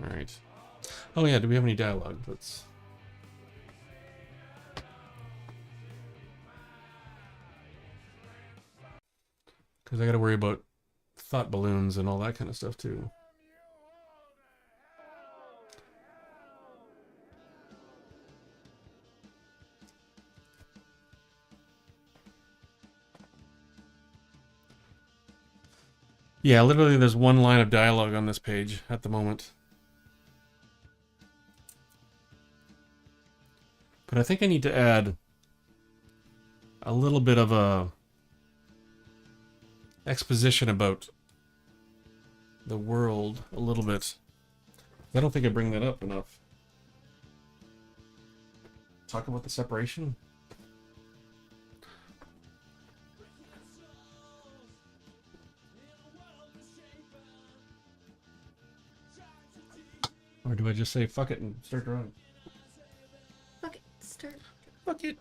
Alright. Oh yeah, do we have any dialogue? Let's... Because I gotta worry about thought balloons and all that kind of stuff too. Yeah, literally there's one line of dialogue on this page at the moment. But I think I need to add a little bit of a exposition about the world a little bit. I don't think I bring that up enough. Talk about the separation. Or do I just say fuck it and start drawing? Fuck it. Start. Fuck it.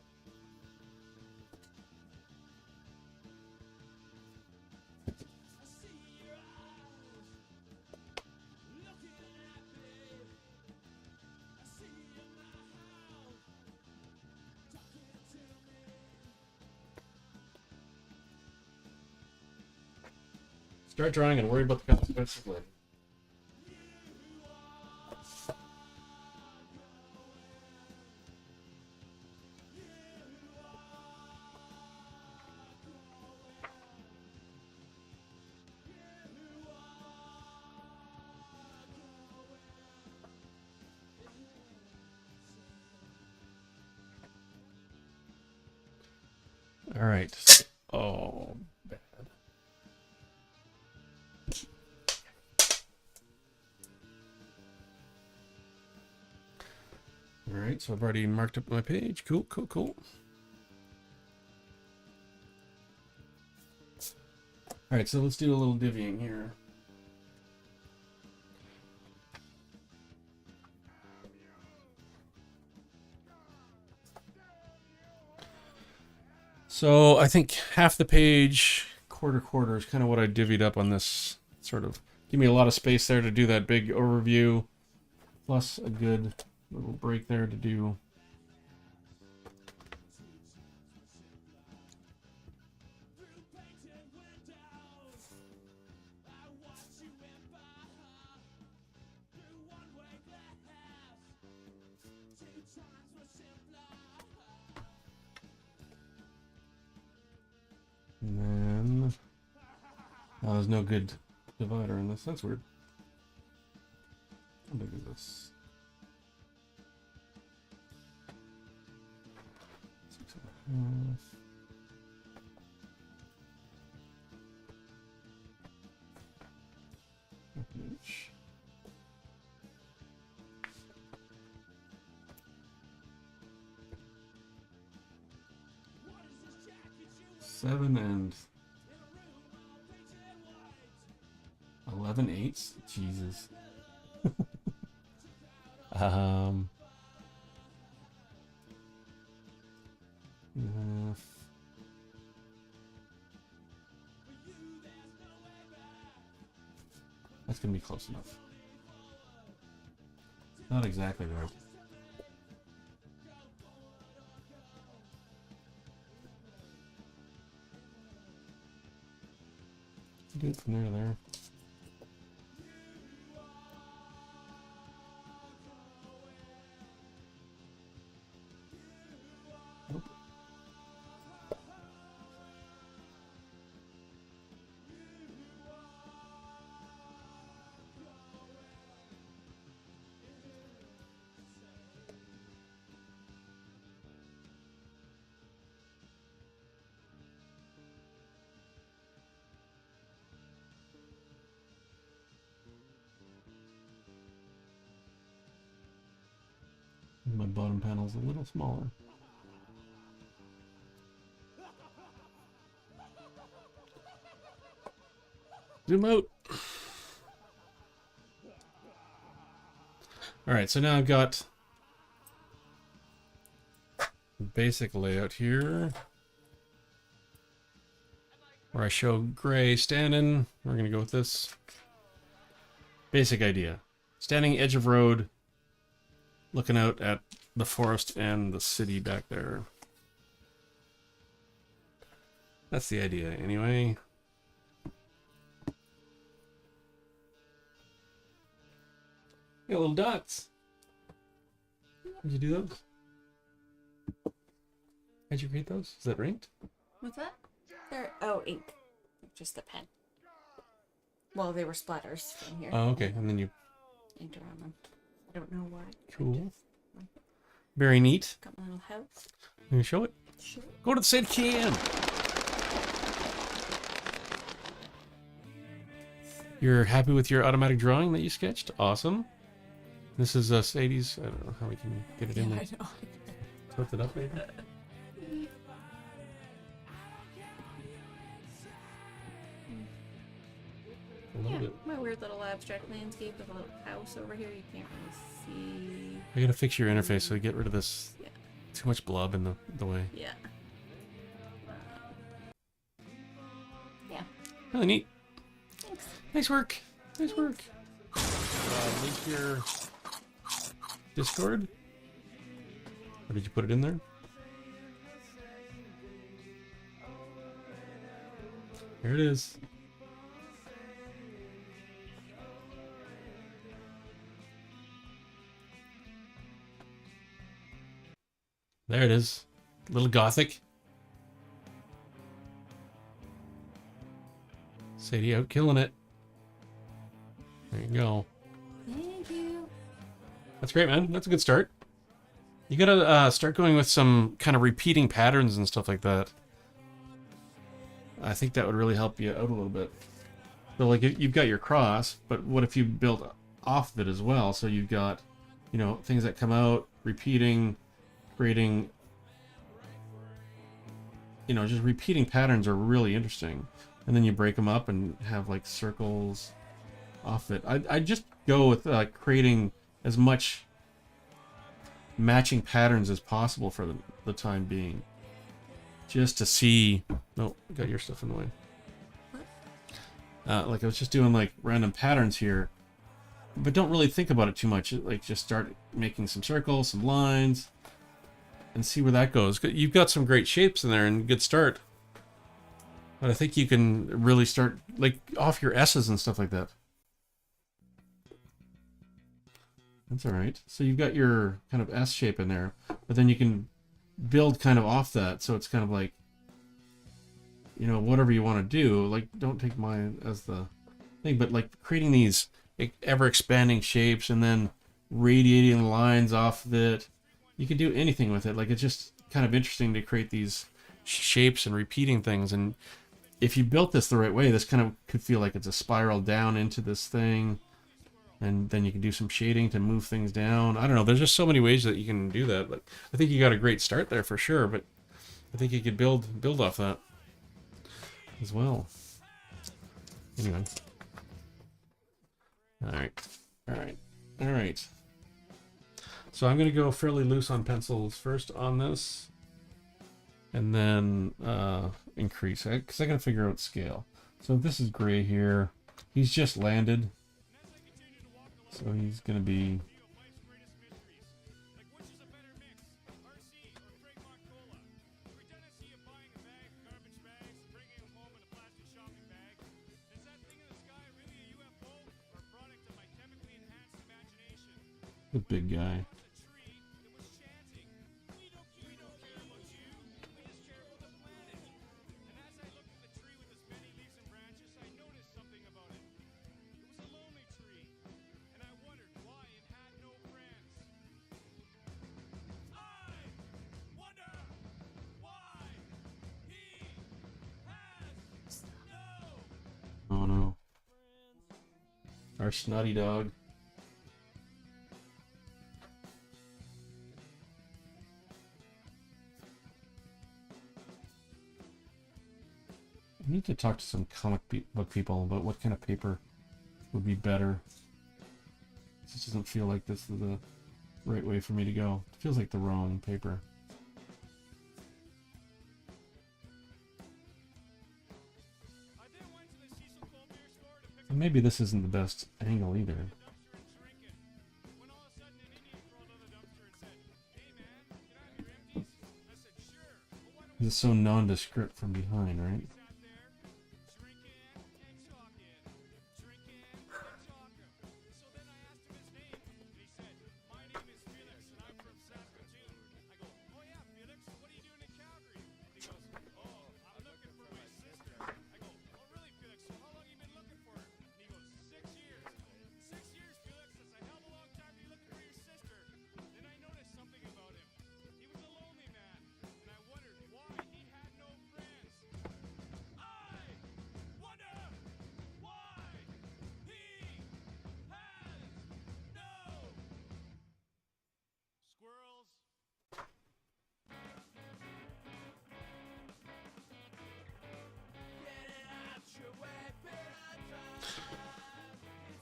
Start drawing and worry about the consequences later. All right. Oh, bad. All right, so I've already marked up my page. Cool, cool, cool. All right, so let's do a little divvying here. So I think half the page, quarter is kind of what I divvied up on this. Sort of give me a lot of space there to do that big overview, plus a good little break there to do. And then, oh, there's no good divider in this. That's weird. How big is this? 6.5. Inch. Seven and 11/8. Jesus. Uh, that's gonna be close enough. Not exactly right. Do it from there to there. Nope. My bottom panel's a little smaller. Zoom out. All right, so now I've got the basic layout here where I show Gray standing. We're going to go with this. Basic idea. Standing edge of road, looking out at the forest and the city back there. That's the idea, anyway. Got little dots. Did you do those? How'd you create those? Is that ranked? What's that? They're ink. Just a pen. Well, they were splatters from here. Oh, okay. And then you... Inked around them. I don't know why. Cool. Very neat. Got my little house. Can you show it? Sure. Go to the side can. You're happy with your automatic drawing that you sketched? Awesome. This is Sadie's. I don't know how we can get it in there. I know. Tilt it up, maybe? A little bit. My weird little abstract landscape with a little house over here. You can't really see. I gotta fix your interface so we get rid of this. Yeah. Too much blob in the way. Yeah. Yeah. Really neat. Thanks. Nice work. Nice work. Link your Discord. Or did you put it in there? Here it is. There it is. A little gothic. Sadie out killing it. There you go. Thank you. That's great, man. That's a good start. You gotta start going with some kind of repeating patterns and stuff like that. I think that would really help you out a little bit. So, like, you've got your cross, but what if you build off of it as well? So you've got, you know, things that come out, repeating, creating, you know, just repeating patterns are really interesting. And then you break them up and have like circles off it. I just go with creating as much matching patterns as possible for the time being. Just to see... No, got your stuff in the way. Like I was just doing like random patterns here, but don't really think about it too much. Like just start making some circles, some lines, and see where that goes. You've got some great shapes in there and good start. But I think you can really start like off your S's and stuff like that. That's all right. So you've got your kind of S shape in there, but then you can build kind of off that. So it's kind of like, you know, whatever you want to do. Like, don't take mine as the thing, but like creating these ever expanding shapes and then radiating lines off of it. You can do anything with it. Like, it's just kind of interesting to create these shapes and repeating things. And if you built this the right way, this kind of could feel like it's a spiral down into this thing. And then you can do some shading to move things down. I don't know. There's just so many ways that you can do that. Like, I think you got a great start there for sure, but I think you could build off that as well. Anyway. All right. So I'm going to go fairly loose on pencils first on this. And then increase. Because I got to figure out scale. So this is gray here. He's just landed. So he's going to be... the big guy. Oh no. Our snotty dog. I need to talk to some comic book people about what kind of paper would be better. This doesn't feel like this is the right way for me to go. It feels like the wrong paper. And maybe this isn't the best angle either. It's so nondescript from behind, right?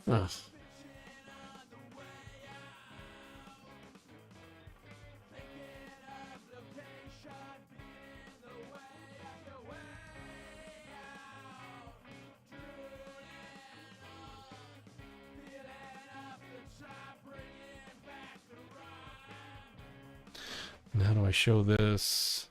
Ugh. And how do I show this?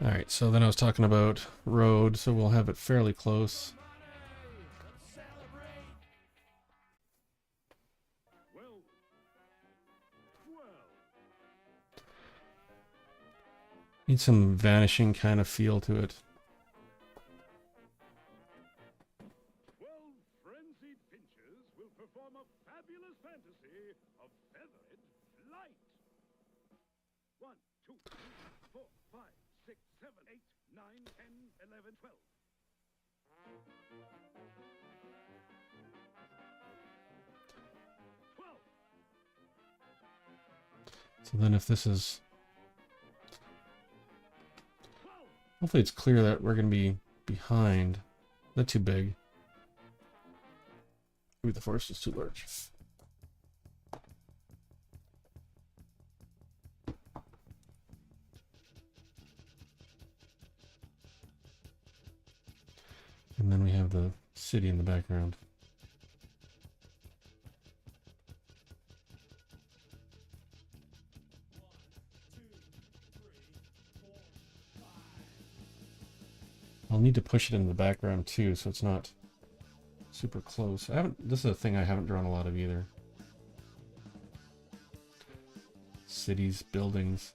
Alright, so then I was talking about road, so we'll have it fairly close. Need some vanishing kind of feel to it. Frenzied pinchers will perform a fabulous fantasy of feathered Light! 1, 2, 3, 4, 5, 6, 7, 8, 9, 10, 11, 12. 12. So then if this is... Hopefully it's clear that we're going to be behind. Not too big. Maybe the forest is too large. And then we have the city in the background. I'll need to push it in the background too, so it's not super close. This is a thing I haven't drawn a lot of either. Cities, buildings.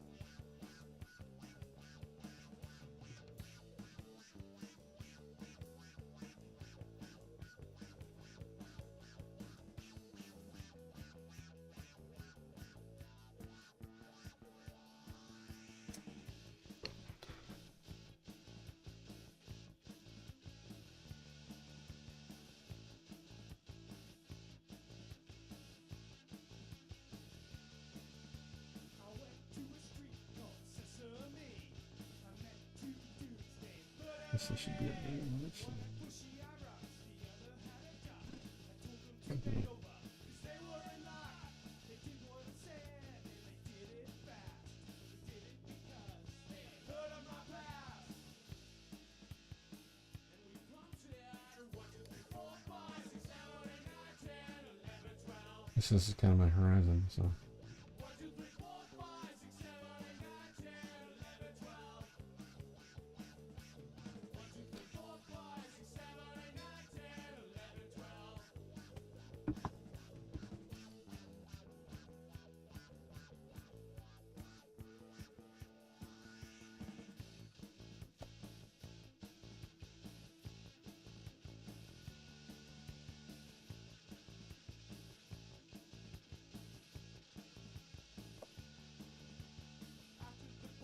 This should be a name. Okay. This is kind of my horizon, so.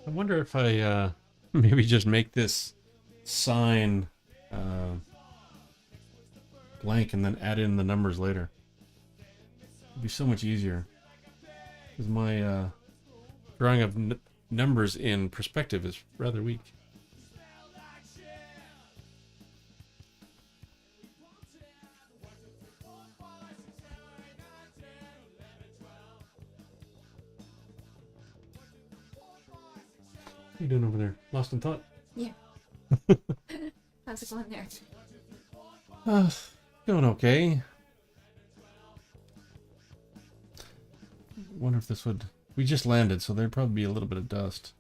I wonder if I maybe just make this sign blank and then add in the numbers later. It'd be so much easier. Because my drawing of numbers in perspective is rather weak. What are you doing over there? Lost in thought? Yeah. How's it going there? Going okay. Wonder if this would... We just landed, so there'd probably be a little bit of dust.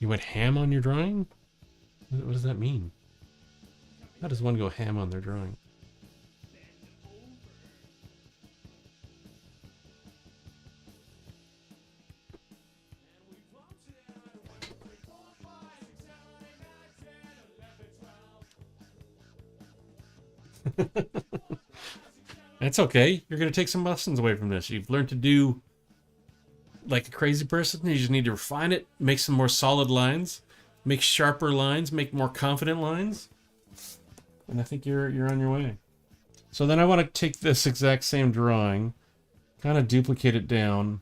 You went ham on your drawing? What does that mean? How does one go ham on their drawing? That's okay. You're going to take some lessons away from this. You've learned to do like a crazy person. You just need to refine it, make some more solid lines, make sharper lines, make more confident lines. And I think you're on your way. So then I want to take this exact same drawing, kind of duplicate it down,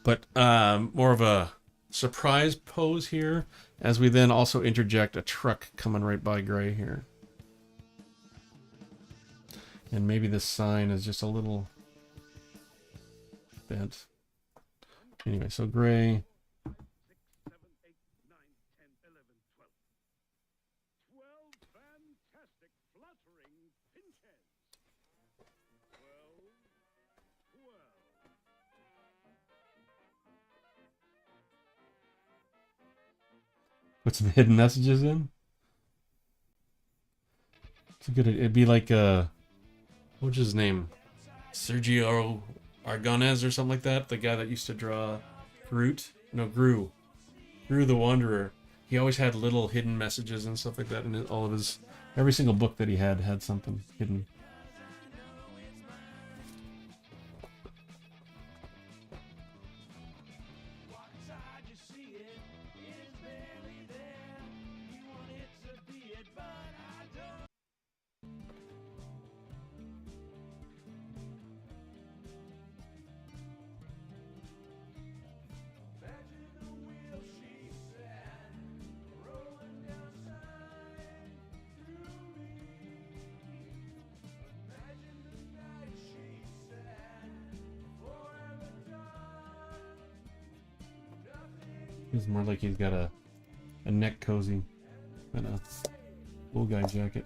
but more of a surprise pose here, as we then also interject a truck coming right by Gray here. And maybe this sign is just a little bent. Anyway, so Gray. 6, 7, 8, 9, 10, 11, 12. 12 fantastic, fluttering pinches. 12, 12. Put some hidden messages in. It's a good. It'd be like what's his name? Sergio Aragonés or something like that. The guy that used to draw Groot. No, Gru. Gru the Wanderer. He always had little hidden messages and stuff like that in all of his. Every single book that he had something hidden. It's more like he's got a neck cozy and a wool guy jacket.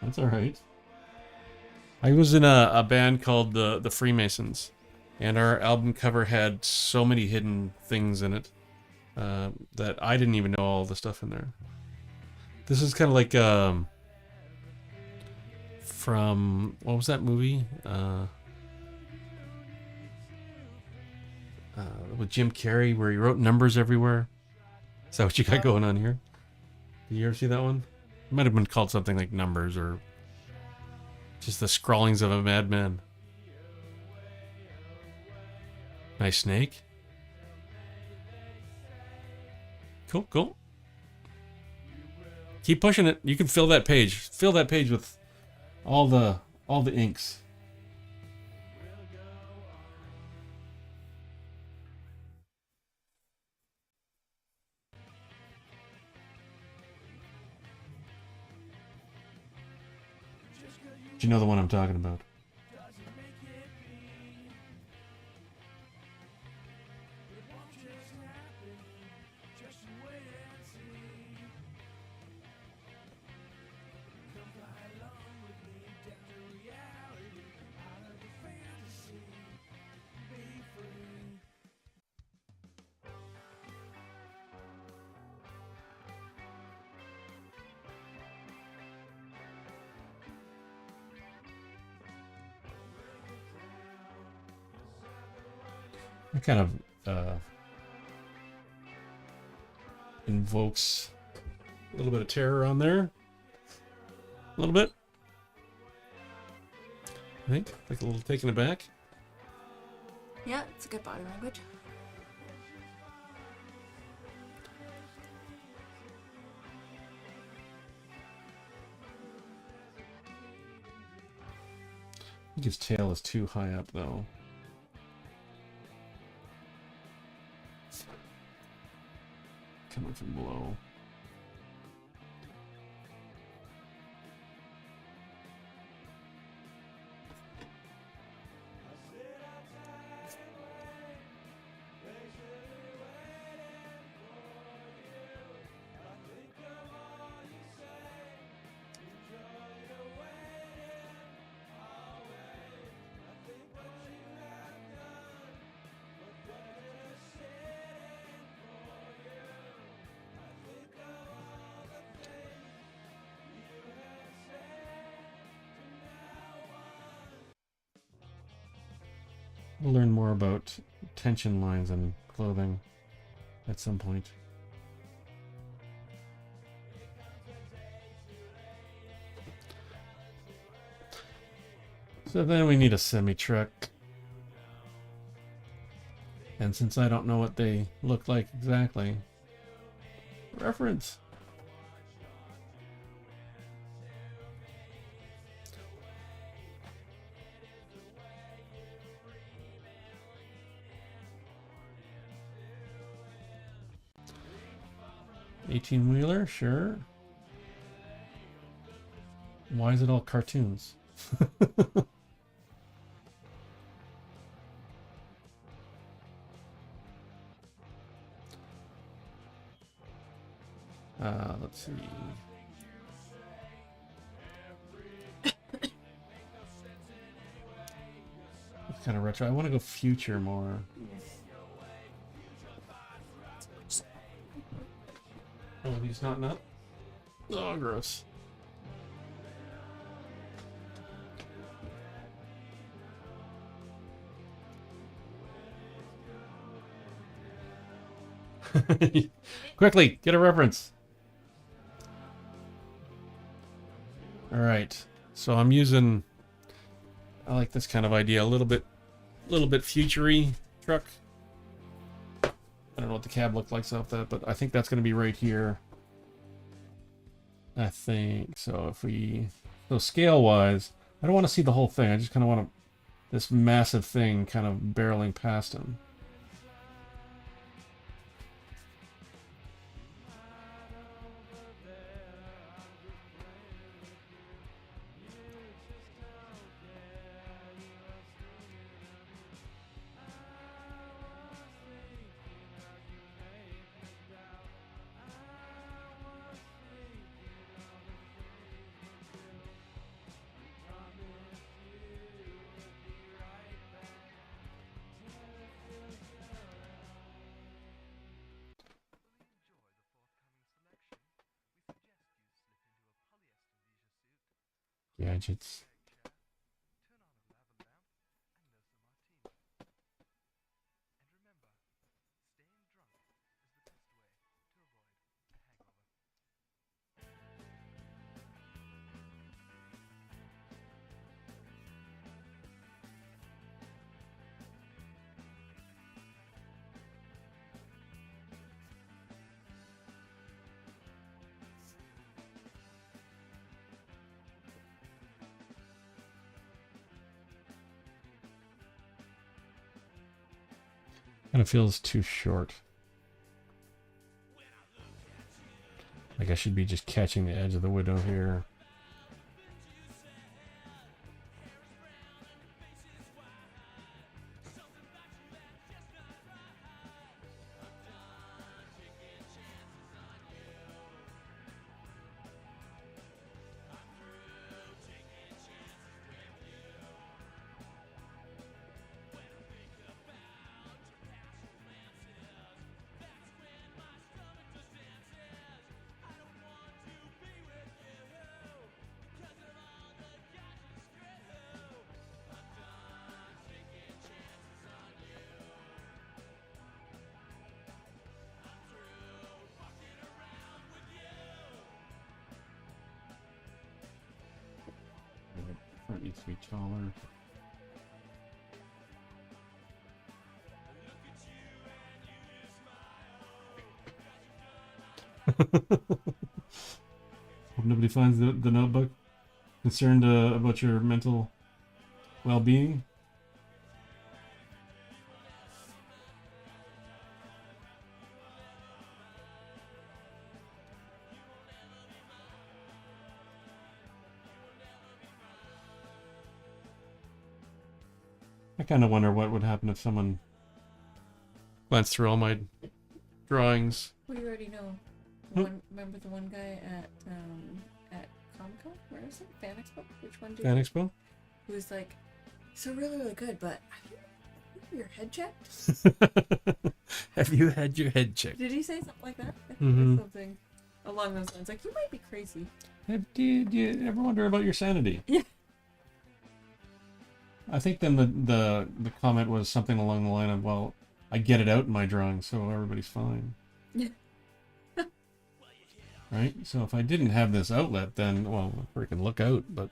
That's all right. I was in a band called the Freemasons, and our album cover had so many hidden things in it that I didn't even know all the stuff in there. This is kind of like from what was that movie with Jim Carrey where he wrote numbers everywhere? Is that what you got going on here? Did you ever see that one? It might have been called something like Numbers or just the scrawlings of a madman. Nice snake. Cool, cool. Keep pushing it. You can fill that page. Fill that page with all the inks. Do you know the one I'm talking about? It kind of invokes a little bit of terror on there. A little bit. I think. Like a little taken aback. Yeah, it's a good body language. I think his tail is too high up, though. Coming from below. We'll learn more about tension lines and clothing at some point. So then we need a semi-truck. And since I don't know what they look like exactly, reference. 18-wheeler, sure. Why is it all cartoons? Let's see. It's kind of retro. I want to go future more. Oh, he's not nut? Oh, gross. Quickly, get a reference. All right. So I'm using, I like this kind of idea, a little bit futury truck. I don't know what the cab looked like off that, but I think that's going to be right here. I think so. So scale wise, I don't want to see the whole thing. I just kind of want this massive thing kind of barreling past him. Gadgets. Kind of feels too short. Like I should be just catching the edge of the window here. Front needs to be taller. Hope nobody finds the notebook. Concerned about your mental well-being. I kind of wonder what would happen if someone glanced through all my drawings. Well, you already know. Hmm. Remember the one guy at Comic-Con? Where is it? Fan Expo? Which one? Fan Expo? Who was like, so really, really good, but have you your head checked? Have you had your head checked? Did he say something like that? I think Mhm. something along those lines. Like, you might be crazy. Do you ever wonder about your sanity? Yeah. I think then the comment was something along the line of, well, I get it out in my drawing, so everybody's fine. Yeah. Right? So if I didn't have this outlet, then, well, freaking look out, but...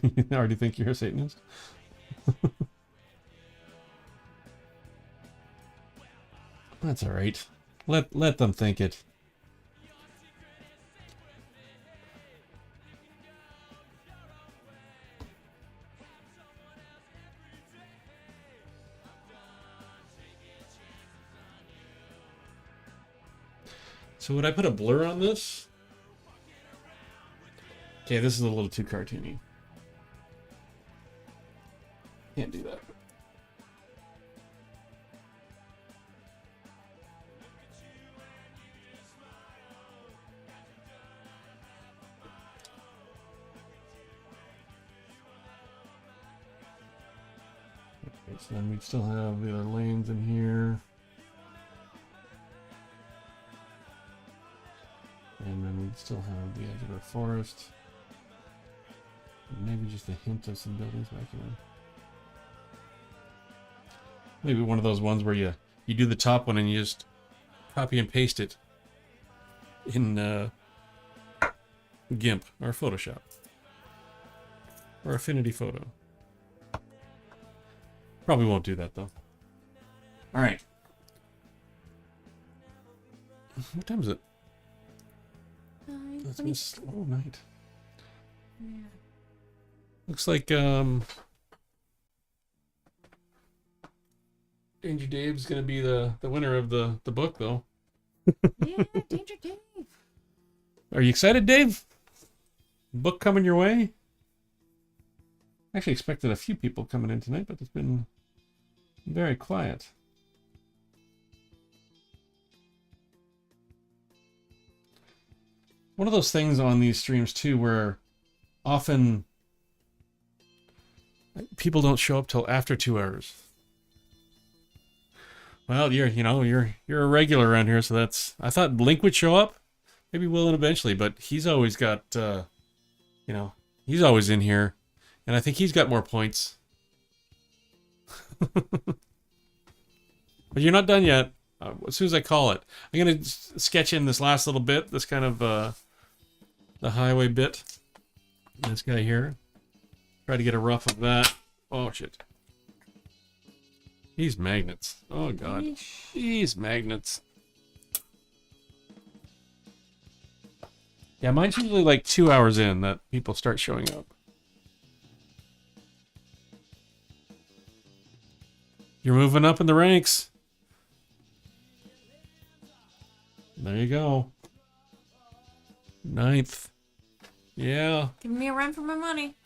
You already think you're a Satanist? That's alright. Let them think it. So would I put a blur on this? Okay, this is a little too cartoony. Can't do that. Okay, so then we'd still have the other lanes in here. And then we'd still have the edge of the forest. Maybe just a hint of some buildings back here. Maybe one of those ones where you do the top one and you just copy and paste it in GIMP or Photoshop or Affinity Photo. Probably won't do that though. All right. What time is it? It's been a slow night. Yeah. Looks like Danger Dave's gonna be the winner of the book though. Yeah, Danger Dave. Are you excited, Dave? Book coming your way? I actually expected a few people coming in tonight, but it's been very quiet. One of those things on these streams too where often people don't show up till after 2 hours. Well, you're a regular around here, so that's. I thought Link would show up, maybe Will eventually, but he's always got, he's always in here, and I think he's got more points. But you're not done yet. As soon as I call it, I'm gonna sketch in this last little bit, this kind of the highway bit. This guy here. Try to get a rough of that. Oh shit. These magnets. Oh god. These magnets. Yeah, mine's usually like 2 hours in that people start showing up. You're moving up in the ranks. There you go. 9th. Yeah. Giving me a run for my money.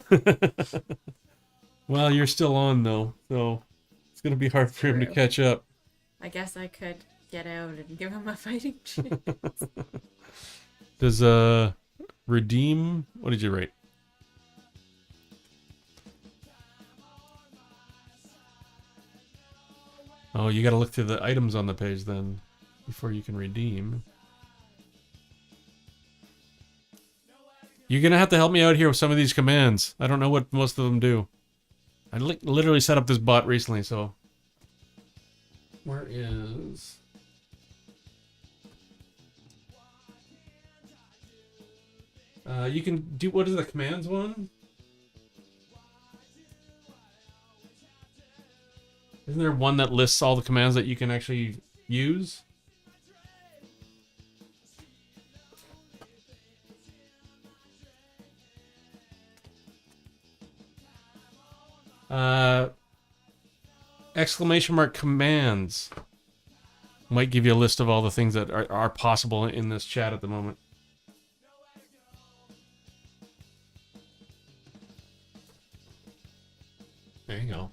Well, you're still on though, so it's gonna be hard for him to True. catch up. I guess I could get out and give him a fighting chance. Does redeem? What did you write? Oh, you got to look through the items on the page then before you can redeem. You're gonna have to help me out here with some of these commands. I don't know what most of them do. I literally set up this bot recently, so. Where is... you can do... What is the commands one? Isn't there one that lists all the commands that you can actually use? Exclamation mark commands might give you a list of all the things that are possible in this chat at the moment. There you go.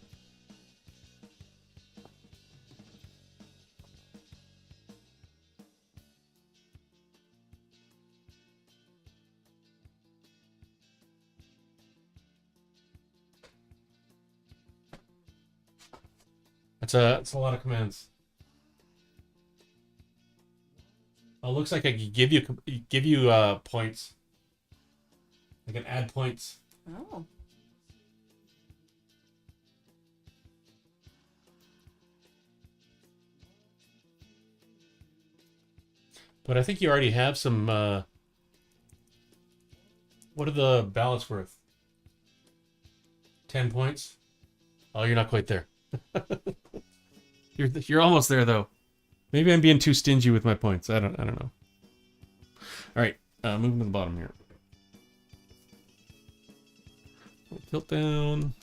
It's a lot of commands. Oh, looks like I could give you points. I can add points. Oh. But I think you already have some. What are the ballots worth? 10 points. Oh, you're not quite there. You're almost there though. Maybe I'm being too stingy with my points. I don't know. All right, moving to the bottom here. Tilt down.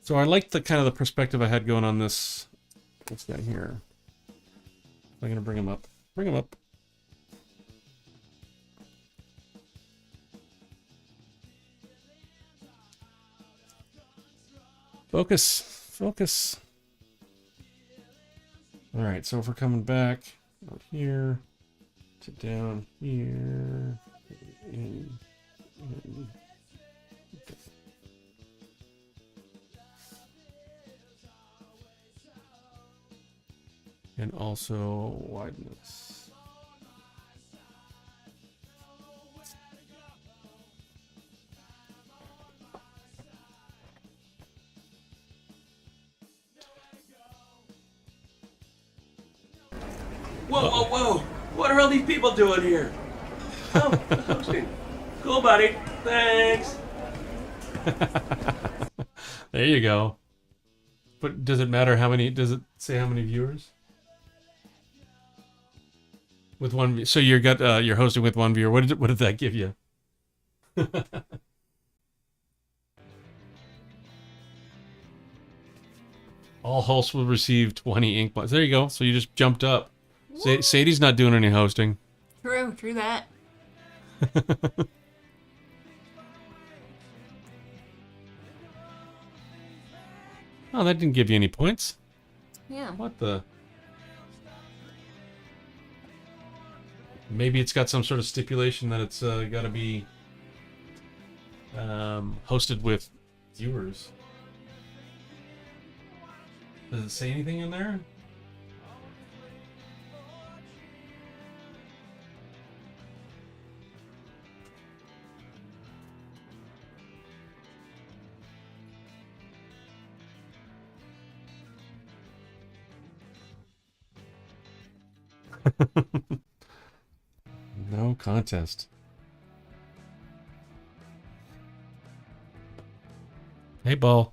So I like the kind of the perspective I had going on this guy here. I'm gonna bring him up. Bring him up. Focus. Focus. All right, so if we're coming back out here to down here, in. And also wideness. Whoa, whoa, whoa! What are all these people doing here? Oh, the hosting. Cool, buddy. Thanks. There you go. But does it matter how many? Does it say how many viewers? With one, so you're hosting with one viewer. What did that give you? All hosts will receive 20 ink points. There you go. So you just jumped up. Sadie's not doing any hosting. True that. Oh, that didn't give you any points. Yeah. What the? Maybe it's got some sort of stipulation that it's got to be hosted with viewers. Does it say anything in there? No contest. Hey, ball.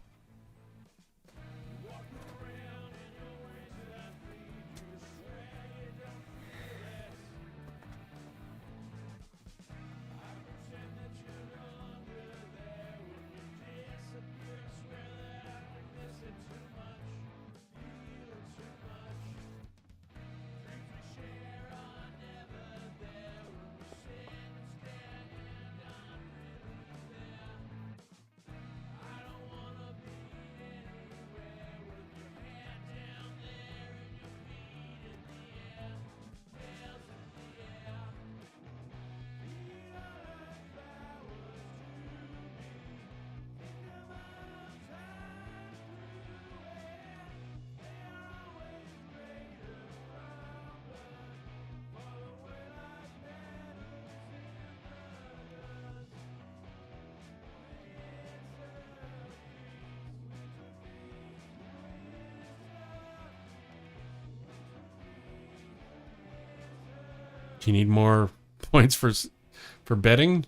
Do you need more points for betting?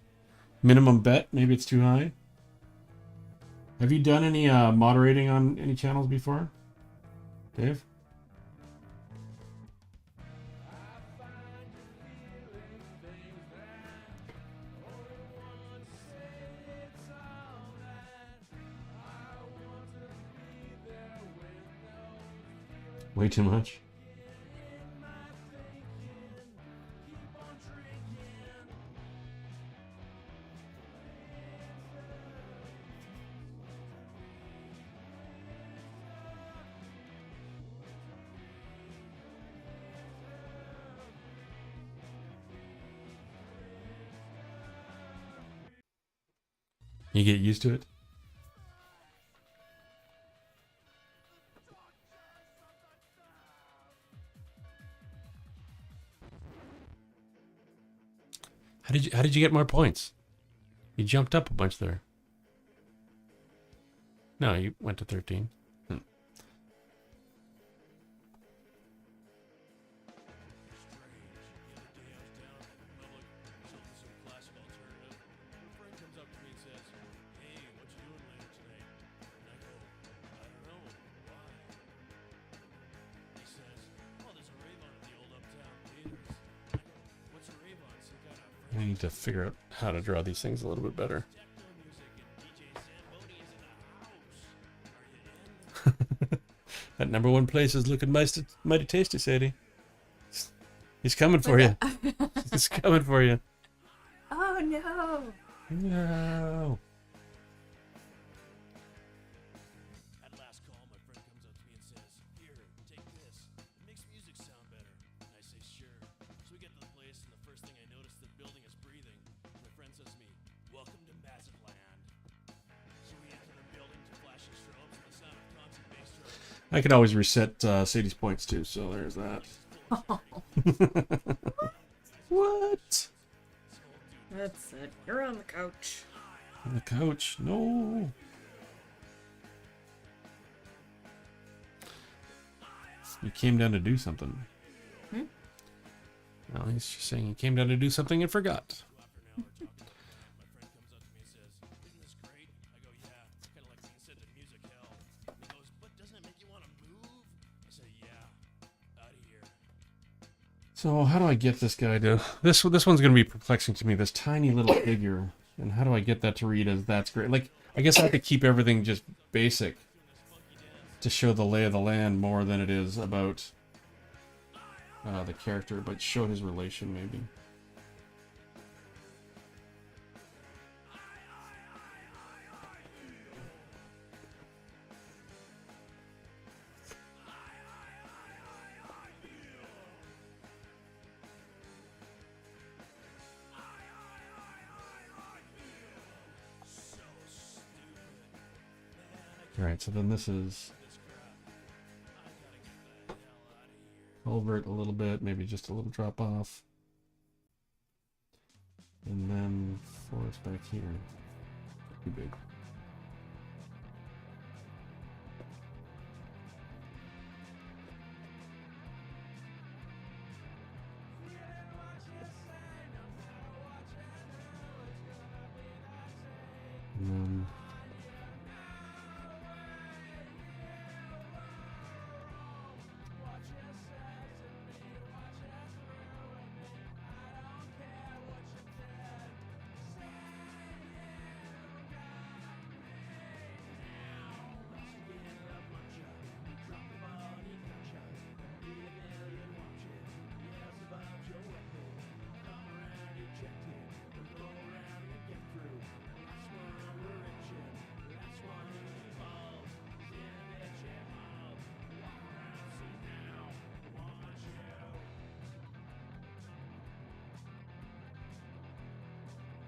Minimum bet? Maybe it's too high. Have you done any moderating on any channels before, Dave? Way too much. You get used to it? How did you get more points? You jumped up a bunch there. No, you went to 13. I need to figure out how to draw these things a little bit better. That number one place is looking mighty tasty, Sadie. He's coming for you. He's coming for you. Oh no! No. I can always reset Sadie's points too, so there's that. What? That's it. You're on the couch. On the couch? No. You came down to do something. Well, he's just saying he came down to do something and forgot. So how do I get this guy to... This one's going to be perplexing to me, this tiny little figure. And how do I get that to read as that's great? Like, I guess I have to keep everything just basic to show the lay of the land more than it is about the character, but show his relation maybe. Alright, so then this is culvert a little bit, maybe just a little drop off. And then forest back here. Too big. And then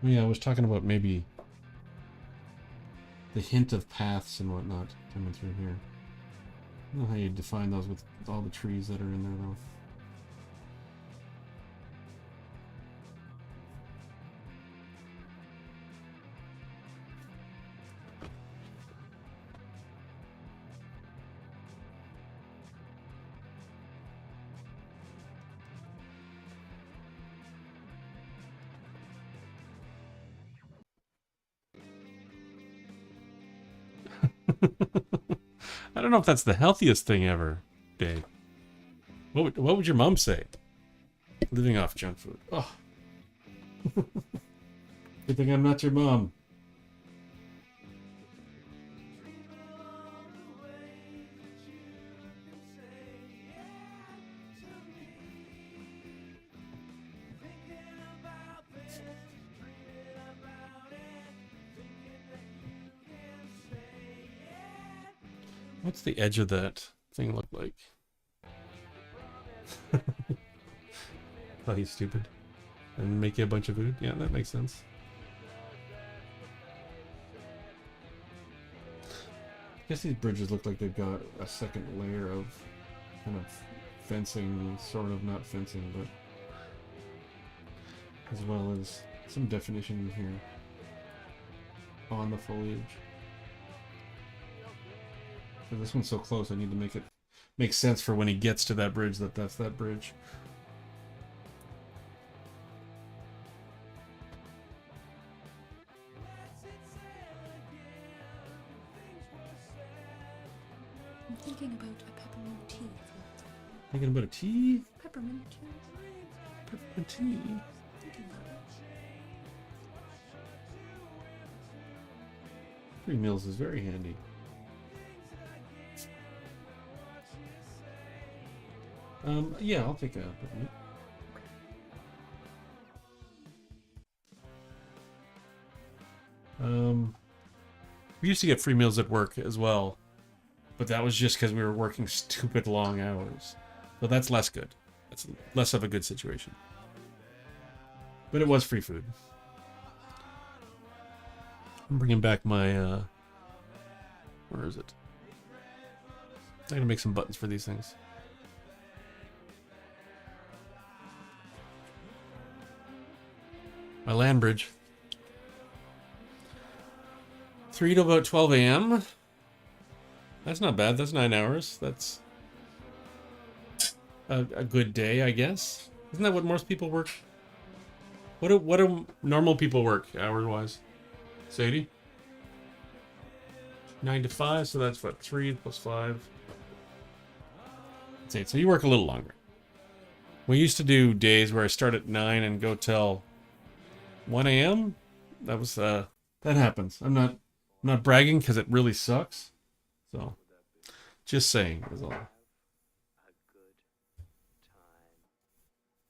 yeah, I was talking about maybe the hint of paths and whatnot coming through here. I don't know how you define those with all the trees that are in there, though. I don't know if that's the healthiest thing ever, Dave. What would your mom say? Living off junk food. Oh. Good thing I'm not your mom. What's the edge of that thing look like? Thought he's stupid. And make you a bunch of food? Yeah, that makes sense. I guess these bridges look like they've got a second layer of kind of fencing, sort of not fencing, but as well as some definition in here on the foliage. So this one's so close, I need to make it make sense for when he gets to that bridge that that's that bridge. I'm thinking about a peppermint tea. Thinking about a tea? Peppermint tea. Peppermint tea. Thinking about it. 3 meals is very handy. Yeah, I'll take a peppermint. We used to get free meals at work as well, but that was just because we were working stupid long hours. So that's less good. That's less of a good situation. But it was free food. I'm bringing back my, where is it? I'm gonna make some buttons for these things. My land bridge. 3 to about 12 a.m. That's not bad. That's 9 hours. That's a good day, I guess. Isn't that what most people work? What do normal people work hours-wise? Sadie? 9 to 5, so that's what, 3 plus 5. That's 8. So you work a little longer. We used to do days where I start at 9 and go till 1 a.m. That was that happens. I'm not bragging because it really sucks. So just saying is all. A good time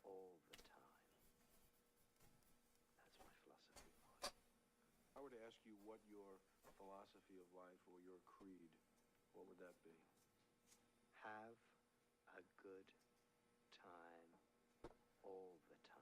all the time. That's my philosophy. I were to ask you what your philosophy of life or your creed, what would that be? Have a good time all the time.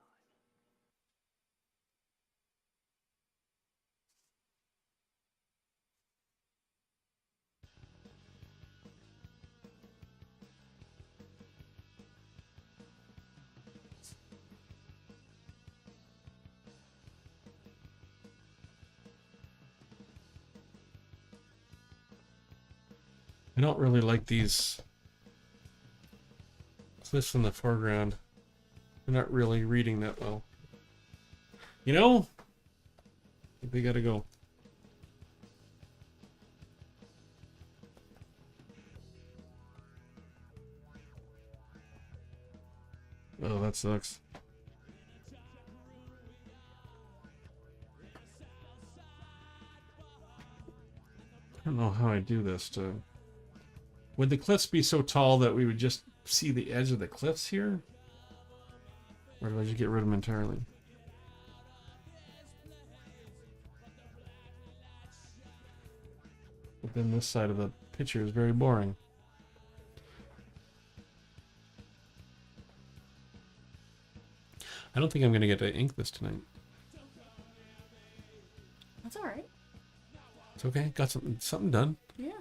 I don't really like these cliffs in the foreground. They're not really reading that well. You know, I think they gotta go. Oh, that sucks. I don't know how I do this to... Would the cliffs be so tall that we would just see the edge of the cliffs here? Or do I just get rid of them entirely? But then this side of the picture is very boring. I don't think I'm going to get to ink this tonight. That's all right. It's okay. Got something done. Yeah.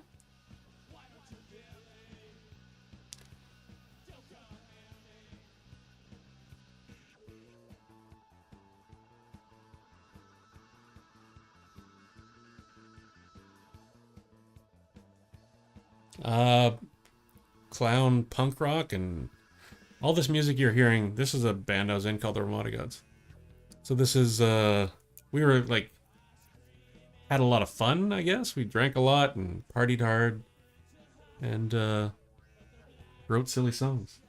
Clown punk rock and all this music you're hearing. This is a band I was in called the Ramada Gods. So this is we were like had a lot of fun, I guess. We drank a lot and partied hard and wrote silly songs.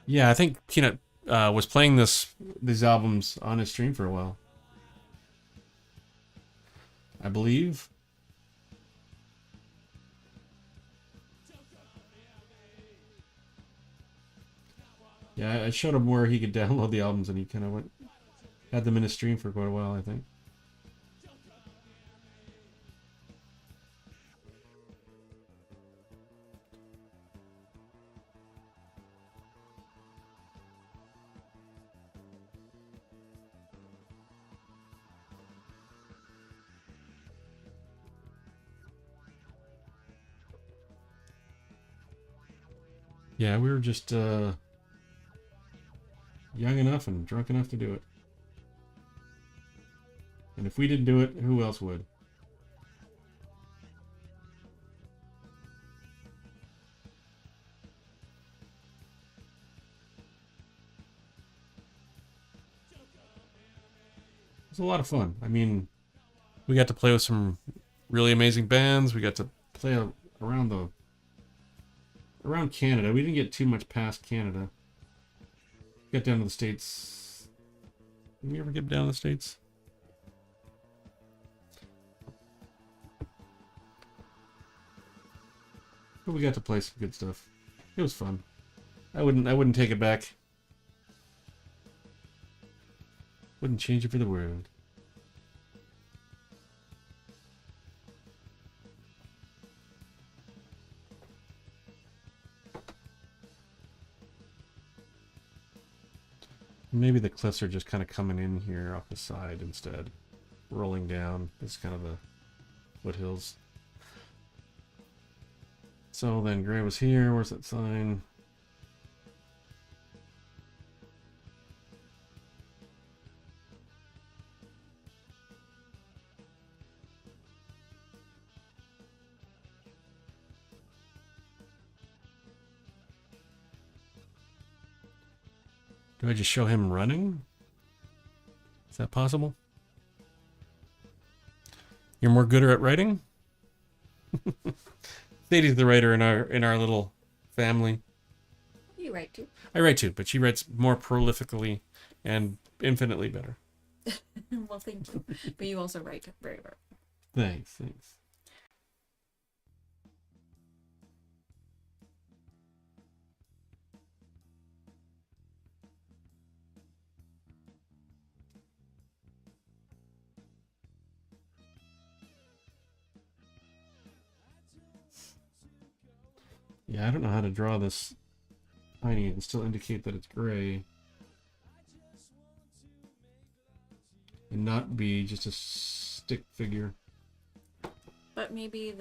Yeah, I think Peanut was playing these albums on his stream for a while. I believe. Yeah, I showed him where he could download the albums, and he kind of had them in his stream for quite a while, I think. Yeah, we were just young enough and drunk enough to do it. And if we didn't do it, who else would? It was a lot of fun. I mean, we got to play with some really amazing bands. We got to play around Canada. We didn't get too much past Canada. Got down to the States. Did we ever get down to the States? But we got to play some good stuff. It was fun. I wouldn't take it back. Wouldn't change it for the world. Maybe the cliffs are just kind of coming in here off the side instead. Rolling down. It's kind of the foothills. So then gray was here. Where's that sign? Do I just show him running? Is that possible? You're more gooder at writing? Sadie's the writer in our little family. You write too. I write too, but she writes more prolifically and infinitely better. Well, thank you. But you also write very well. Thanks. Yeah, I don't know how to draw this tiny and still indicate that it's gray. And not be just a stick figure. But maybe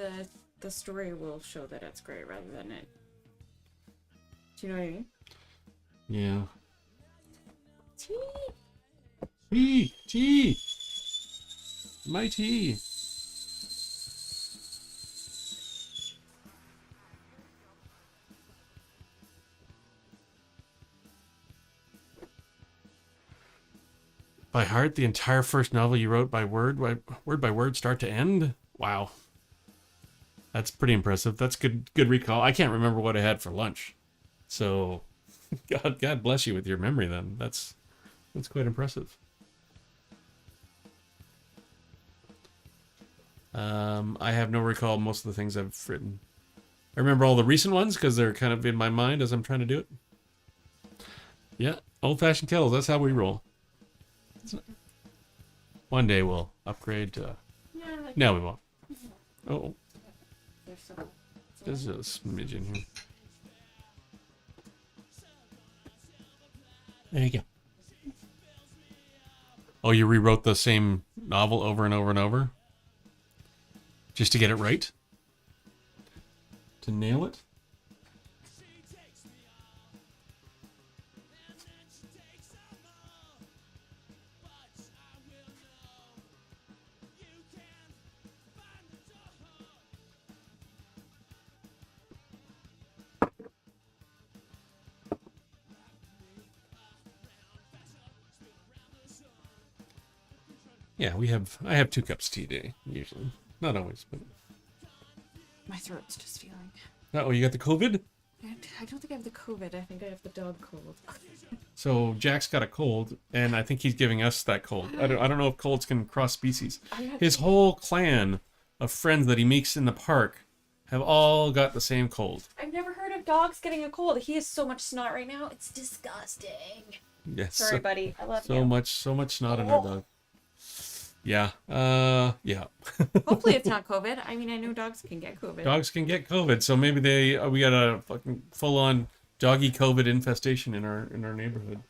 the story will show that it's gray rather than it. Do you know what I mean? Yeah. Tea. Tea! My tea! By heart, the entire first novel you wrote by word by word, start to end? Wow. That's pretty impressive. That's good recall. I can't remember what I had for lunch. So God bless you with your memory then. That's quite impressive. I have no recall of most of the things I've written. I remember all the recent ones because they're kind of in my mind as I'm trying to do it. Yeah, old-fashioned kettles. That's how we roll. One day we'll upgrade to... No, we won't. Oh, there's a smidge in here. There you go. Oh, you rewrote the same novel over and over and over? Just to get it right? To nail it? Yeah, I have 2 cups of tea a day, usually. Not always, but... My throat's just feeling. Oh, you got the COVID? I don't think I have the COVID. I think I have the dog cold. So Jack's got a cold, and I think he's giving us that cold. I don't know if colds can cross species. His whole clan of friends that he meets in the park have all got the same cold. I've never heard of dogs getting a cold. He has so much snot right now. It's disgusting. Yes. Sorry, buddy. I love you. So much snot on our dog. Yeah. Yeah. Hopefully it's not COVID. I mean, I know dogs can get COVID. Dogs can get COVID, so maybe we got a fucking full-on doggy COVID infestation in our neighborhood.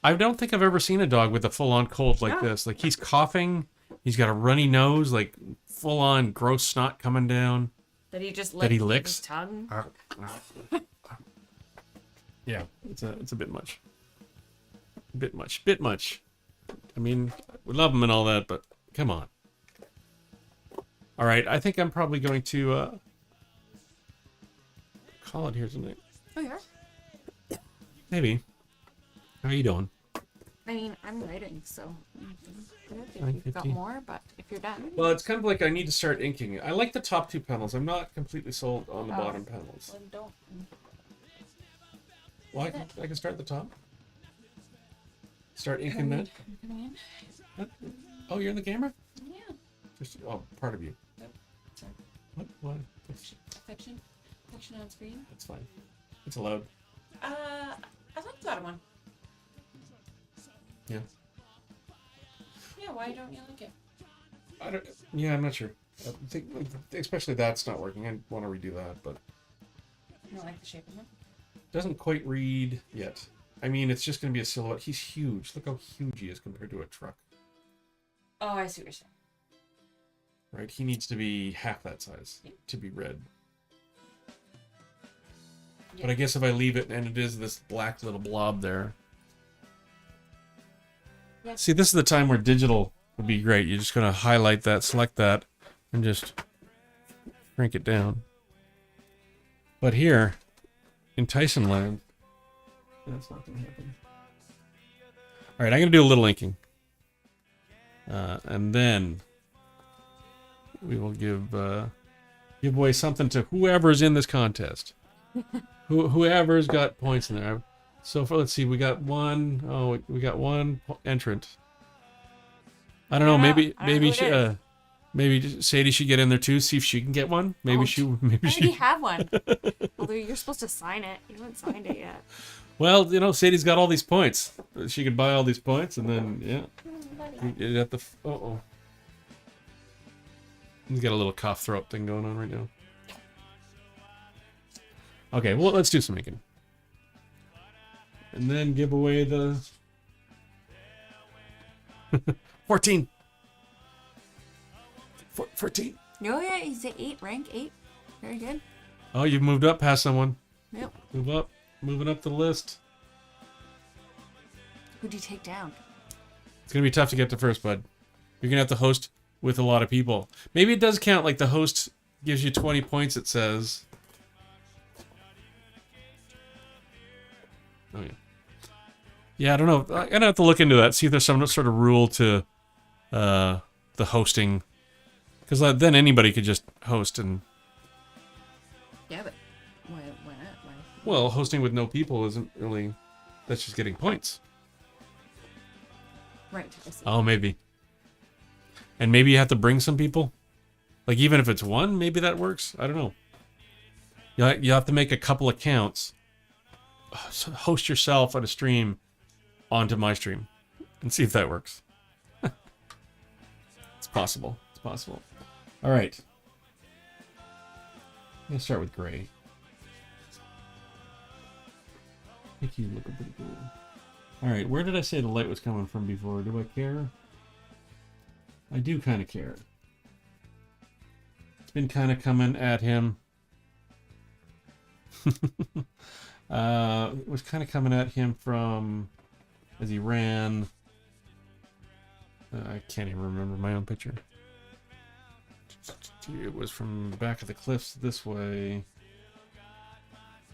I don't think I've ever seen a dog with a full-on cold like this. Like, he's coughing, he's got a runny nose, like full-on gross snot coming down. That he just that he licks licks. his tongue. Yeah, it's a bit much. Bit much. I mean, we love him and all that, but come on. All right, I think I'm probably going to call it here tonight. Oh, yeah? Maybe. How are you doing? I mean, I'm writing, so I think you've got 9:50. more, but if you're done... Well, it's kind of like I need to start inking. I like the top 2 panels. I'm not completely sold on the bottom panels. Well, don't... Well, I can start at the top. Start inking that. Coming in? What? Oh, you're in the camera? Yeah. Just part of you. Nope. Sorry. What? Affection on screen. That's fine. It's allowed. I like the bottom one. Yeah. Yeah, why don't you like it? Yeah, I'm not sure. I think, especially that's not working. I want to redo that, but You don't like the shape of it? doesn't quite read yet. I mean, it's just going to be a silhouette. He's huge. Look how huge he is compared to a truck. Oh, I see what you're saying. Right? He needs to be half that size to be read. Yeah. But I guess if I leave it and it is this black little blob there. Yeah. See, this is the time where digital would be great. You're just going to highlight that, select that, and just shrink it down. But here, in Tyson land, that's not going to happen. All right, I'm going to do a little inking. And then we will give away something to whoever's in this contest. Whoever's got points in there. So for, let's see, we got one. Oh, we got one entrant. I don't know. Maybe Sadie should get in there too. See if she can get one. Maybe she. I already have one. Although you're supposed to sign it. You haven't signed it yet. Well, you know, Sadie's got all these points. She could buy all these points, and then you got the. Uh-oh. He's got a little cough throat thing going on right now. Okay, well, let's do some making. And then give away the 14. 14. Oh yeah, he's at 8, rank 8. Very good. Oh, you've moved up past someone. Yep. Move up. Moving up the list. Who'd you take down? It's going to be tough to get to first, bud. You're going to have to host with a lot of people. Maybe it does count, like the host gives you 20 points, it says. Oh, yeah. Yeah, I don't know. I'm going to have to look into that, see if there's some sort of rule to the hosting. Because then anybody could just host and... Yeah, but why not? Why? Well, hosting with no people isn't really... That's just getting points. Right. I see. Oh, maybe. And maybe you have to bring some people? Like, even if it's one, maybe that works? I don't know. You have to make a couple accounts. Host yourself on a stream onto my stream. And see if that works. It's possible. It's possible. All right. I'm going to start with gray. I think he's looking pretty cool. All right, where did I say the light was coming from before? Do I care? I do kind of care. It's been kind of coming at him. It was kind of coming at him from as he ran. I can't even remember my own picture. It was from back of the cliffs this way.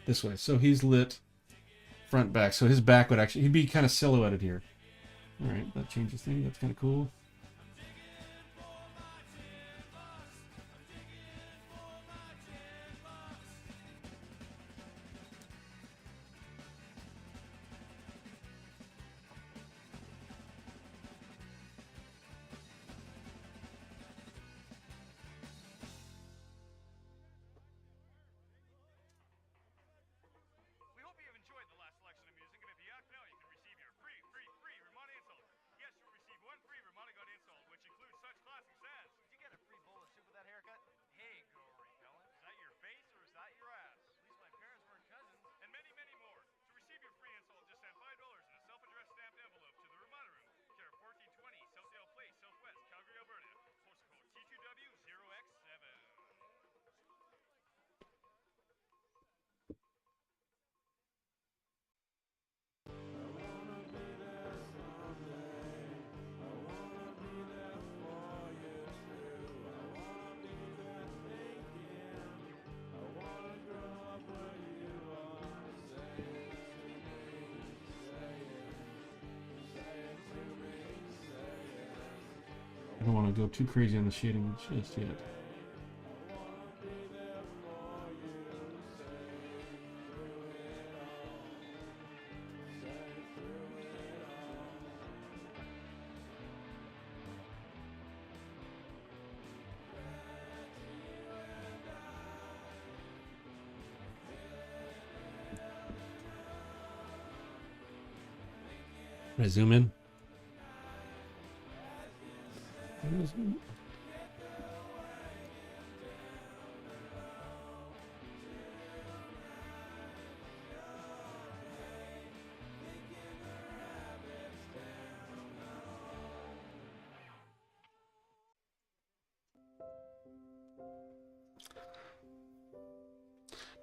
This way. So he's lit front back. So his back would actually, he'd be kind of silhouetted here. All right, that changes things. That's kind of cool. We hope you have enjoyed the last selection of music, and if you act now, you can receive your free Ramada install. Yes, you'll receive one free Ramada God install, which includes such classics as... Did you get a free bowl of soup with that haircut? Hey, girl repellent, is that your face or is that your ass? At least my parents weren't cousins. And many, many more. To receive your free install, just send $5 in a self-addressed stamped envelope to the Ramada Room, care 1420 Southdale Place, Southwest, Calgary, Alberta. Postcode T2W0X7. I don't want to go too crazy on the shading just yet. Can I zoom in?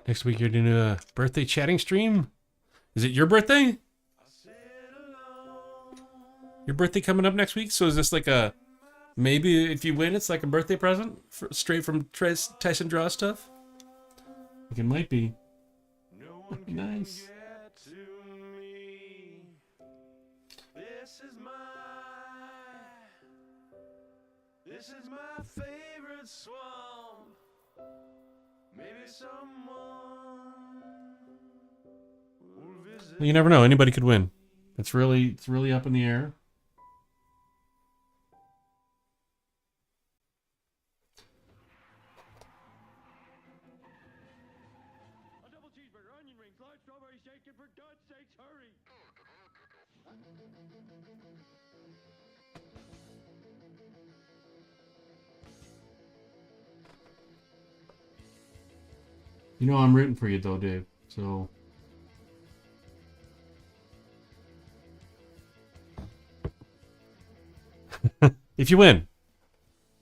Next week you're doing a birthday chatting stream. Is it your birthday? Your birthday coming up next week? So is this like a maybe if you win, it's like a birthday present straight from Tyson Draw stuff? I think it might be. Nice. This is my favorite swamp. Maybe someone will visit. You never know. Anybody could win. It's really up in the air. A double cheeseburger, onion rings, large strawberry shake, and for God's sakes, hurry! You know I'm rooting for you though, Dave. So if you win,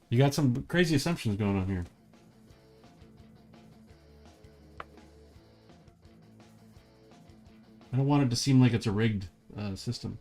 you got some crazy assumptions going on here. I don't want it to seem like it's a rigged system.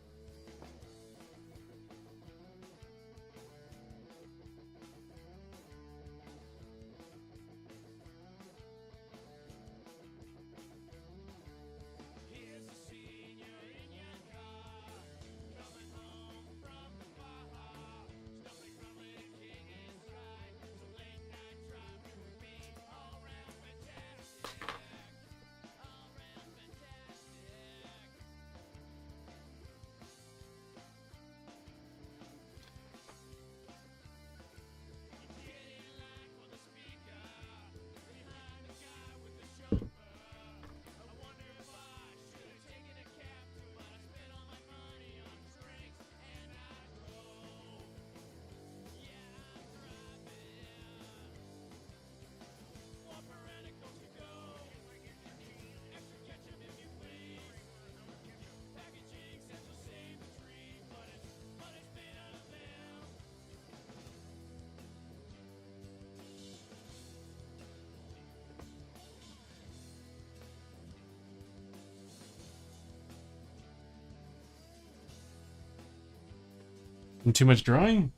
And too much drawing?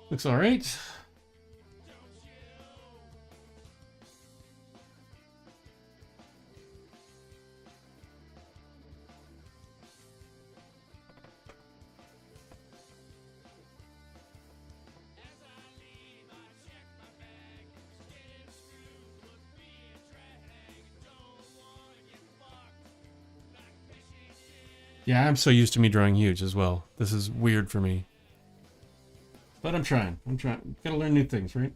Looks all right. Yeah, I'm so used to me drawing huge as well. This is weird for me. But I'm trying. Gotta learn new things, right?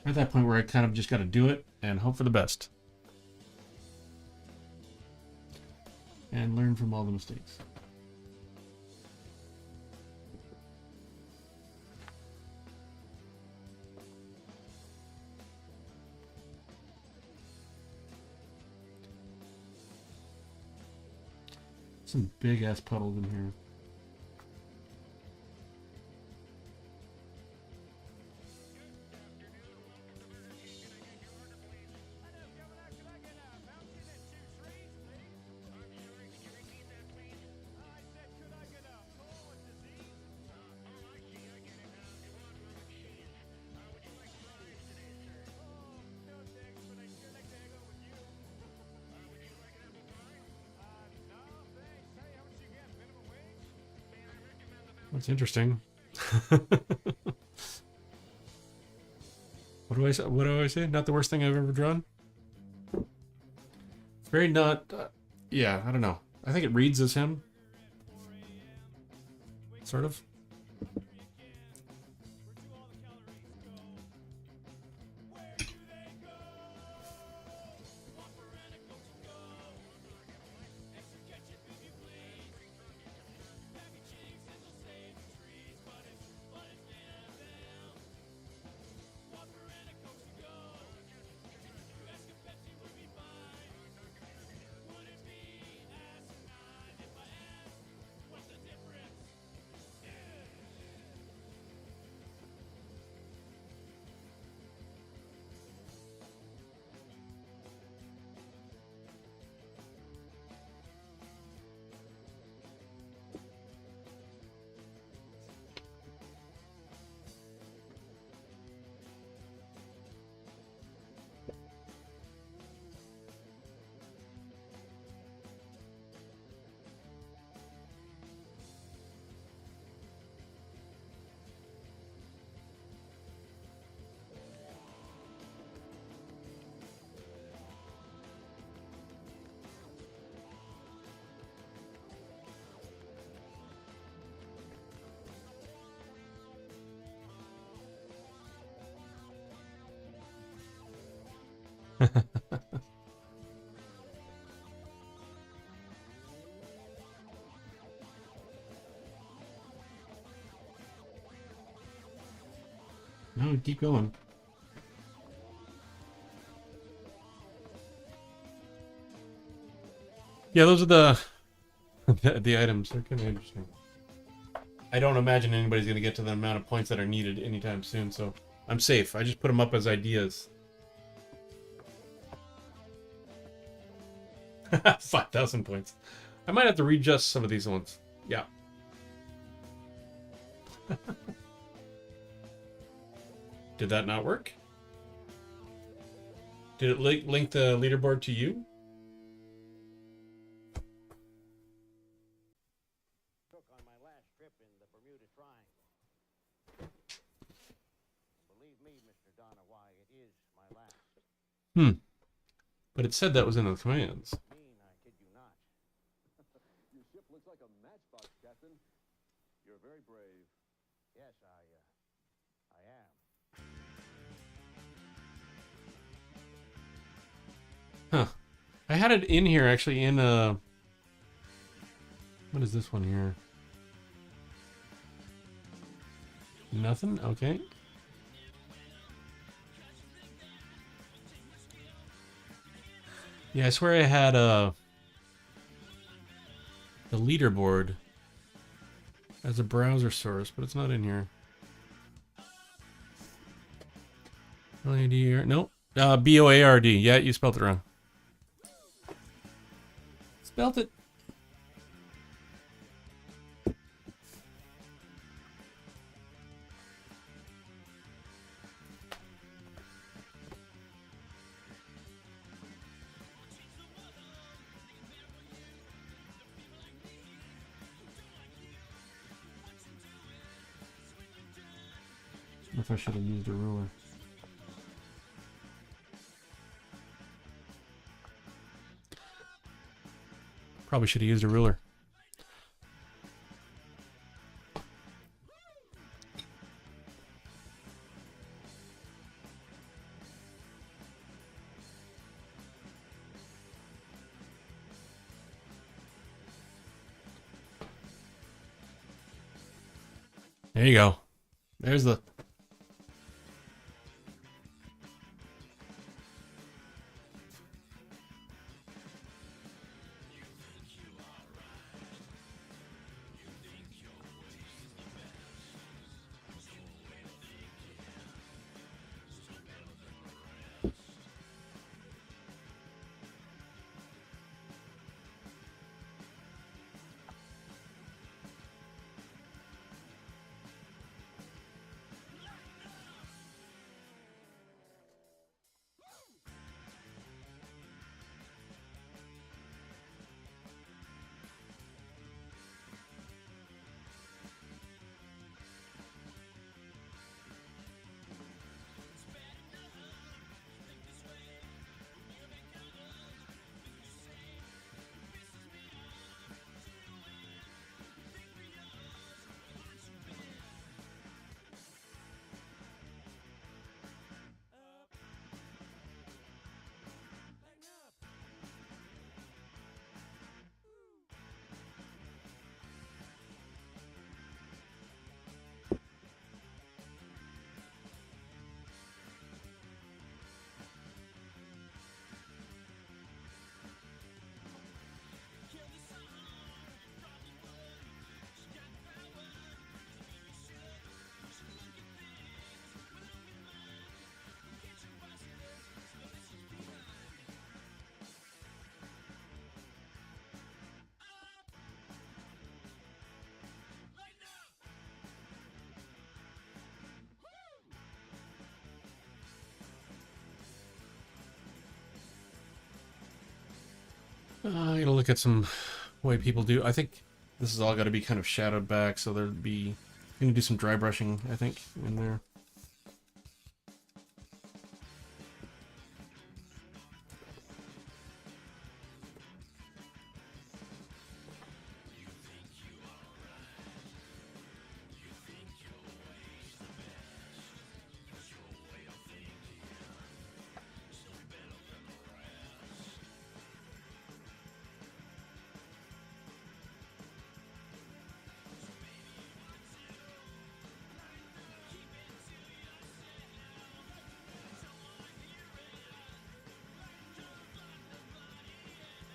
At that point where I kind of just gotta do it and hope for the best. And learn from all the mistakes. Some big ass puddles in here. That's interesting. What do I say? What do I say? Not the worst thing I've ever drawn. Very not. Yeah, I don't know. I think it reads as him. Sort of. No, keep going. Yeah, those are the items. They're kind of interesting. I don't imagine anybody's going to get to the amount of points that are needed anytime soon, so I'm safe. I just put them up as ideas. 5,000 points. I might have to readjust some of these ones. Yeah. Did that not work? Did it link the leaderboard to you? Took on my last trip in the Bermuda Triangle. Believe me, Mr. Donawhy, it is my last. But it said that was in the commands. I kid you not. Your ship looks like a matchbox, Captain. You're very brave. Yes, I am. Huh. I had it in here, actually, in what is this one here? Nothing? Okay. Yeah, I swear I had the leaderboard as a browser source, but it's not in here. LAD, nope. BOARD. Yeah, you spelled it wrong. Spelt it. If I should have used a ruler. Probably should have used a ruler. There you go. There's the... I'm gonna look at some way people do. I think this is all got to be kind of shadowed back, so there'd be. I'm gonna do some dry brushing, I think, in there.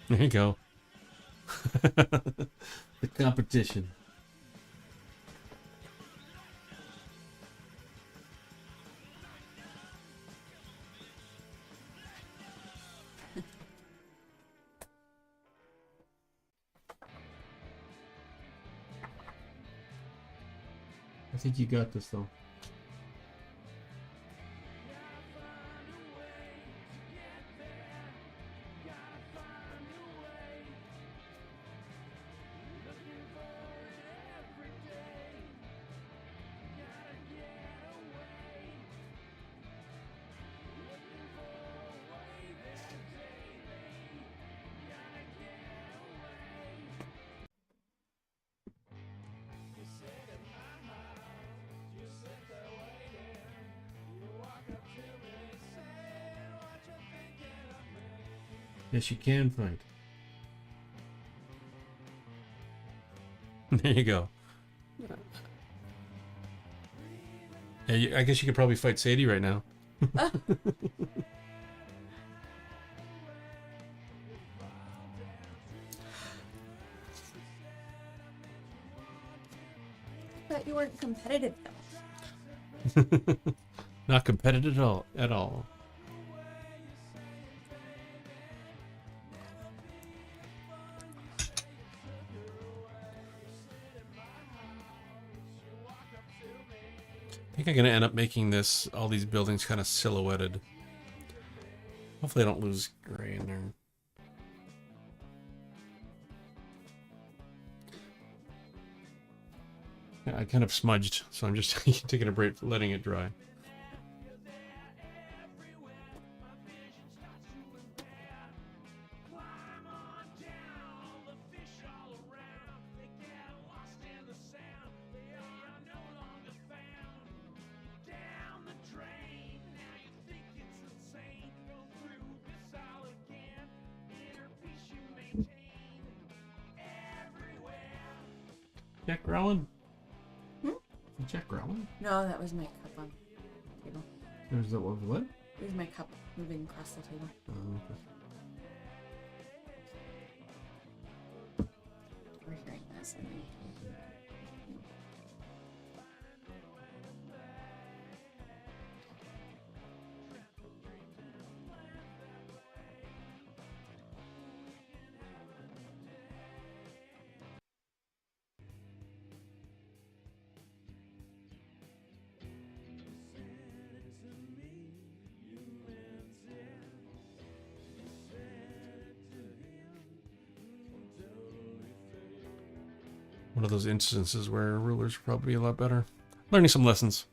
There you go. The competition. I think you got this, though. Yes, you can fight. There you go. Yeah, I guess you could probably fight Sadie right now. But you weren't competitive though. Not competitive at all. I think I'm gonna end up making all these buildings kind of silhouetted. Hopefully I don't lose gray in there. Yeah, I kind of smudged, so I'm just taking a break, letting it dry. Jack growling? Is Jack growling? No, that was my cup on the table. There's the what? It was my cup moving across the table. Oh, okay. We're hearing this, I think. One of those instances where rulers are probably a lot better. Learning some lessons.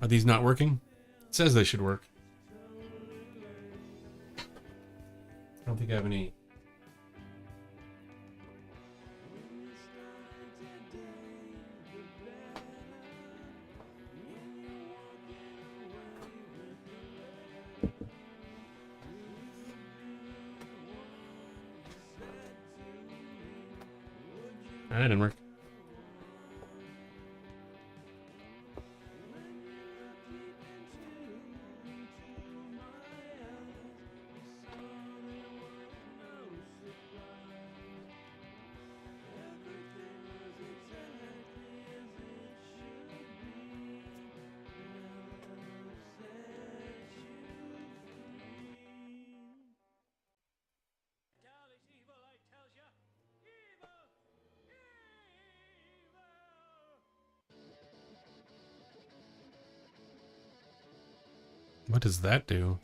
Are these not working? It says they should work. I don't think I have any. That didn't work. What does that do?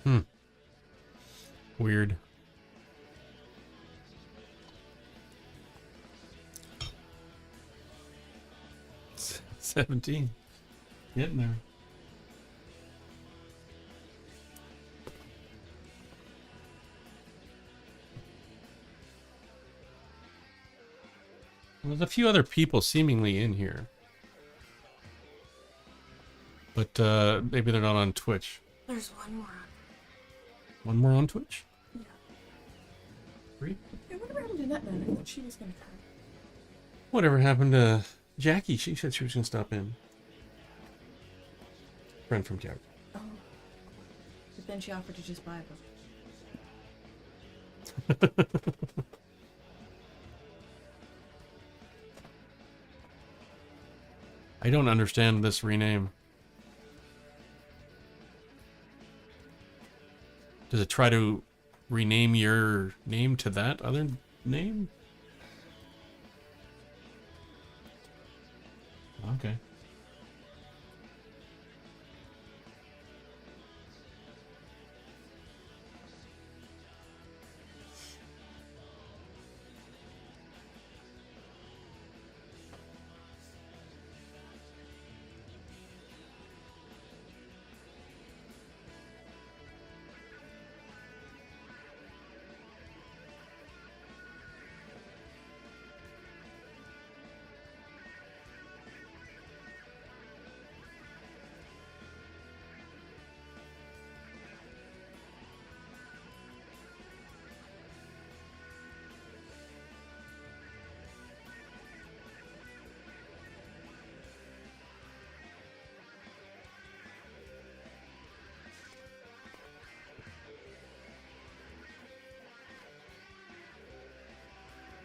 Hmm. Weird. S- 17. Getting there. There's a few other people seemingly in here. But maybe they're not on Twitch. There's one more. One more on Twitch? Yeah. 3? Hey, whatever happened to Net Man? I thought she was gonna come. Whatever happened to Jackie? She said she was going to stop in. Friend from Calgary. Oh. But then she offered to just buy them. I don't understand this rename. Does it try to rename your name to that other name? Okay.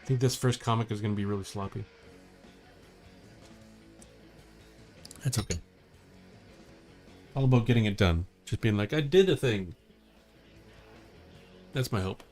I think this first comic is going to be really sloppy. That's okay. All about getting it done. Just being like, I did a thing. That's my hope.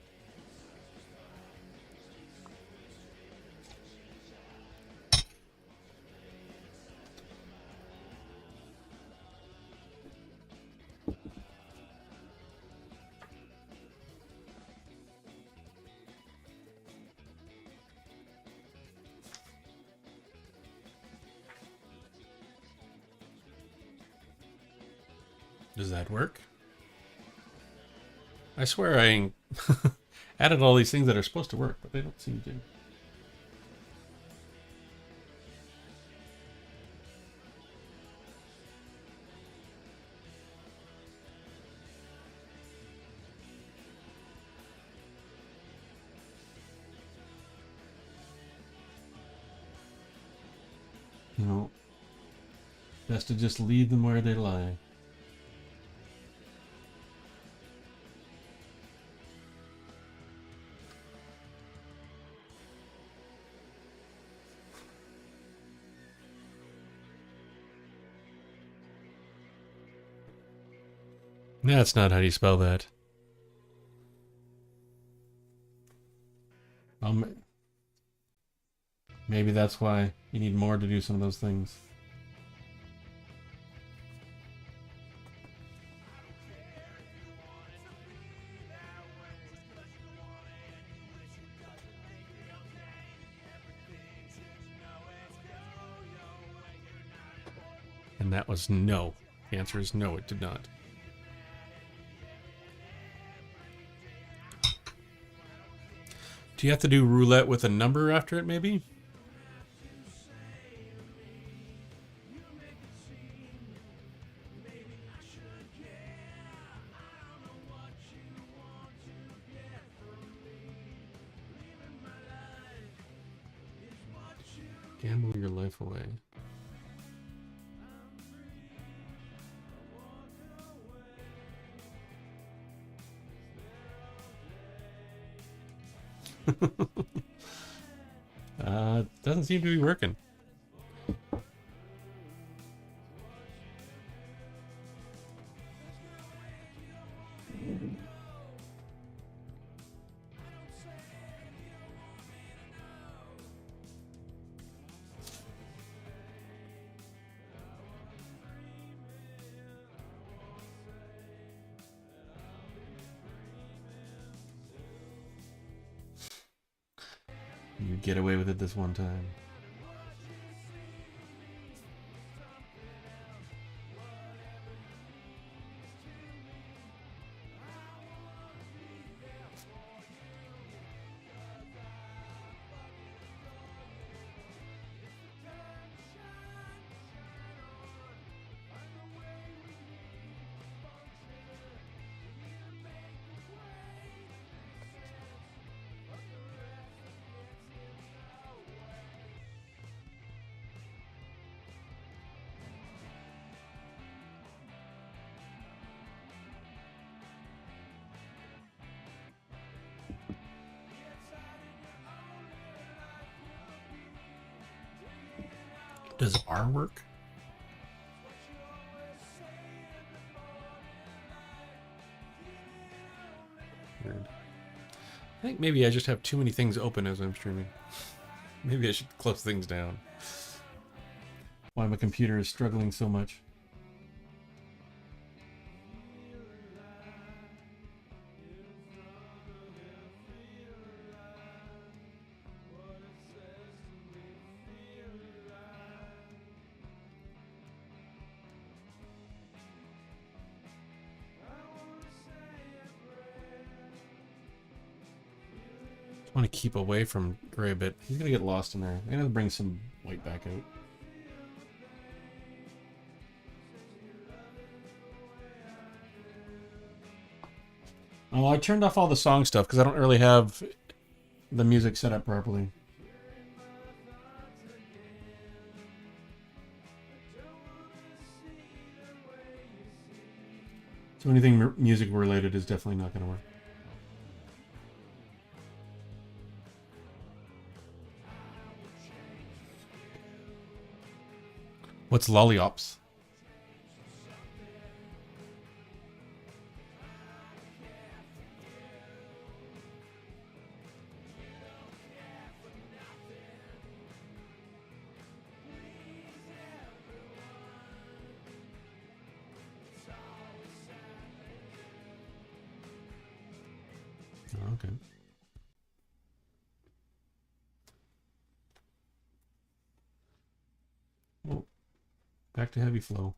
Does that work? I swear I added all these things that are supposed to work, but they don't seem to. No. Best to just leave them where they lie. That's not how you spell that. Maybe that's why you need more to do some of those things. And that was no. The answer is no, it did not. Do you have to do roulette with a number after it, maybe? Gamble your life away. Doesn't seem to be working. You get away with it this one time. Does R work? Weird. I think maybe I just have too many things open as I'm streaming. Maybe I should close things down. Why my computer is struggling so much. I want to keep away from Gray a bit. He's gonna get lost in there. I'm gonna bring some white back out. Oh, I turned off all the song stuff because I don't really have the music set up properly. So anything music related is definitely not going to work. What's lollipops? Oh, okay. Oh, back to heavy flow.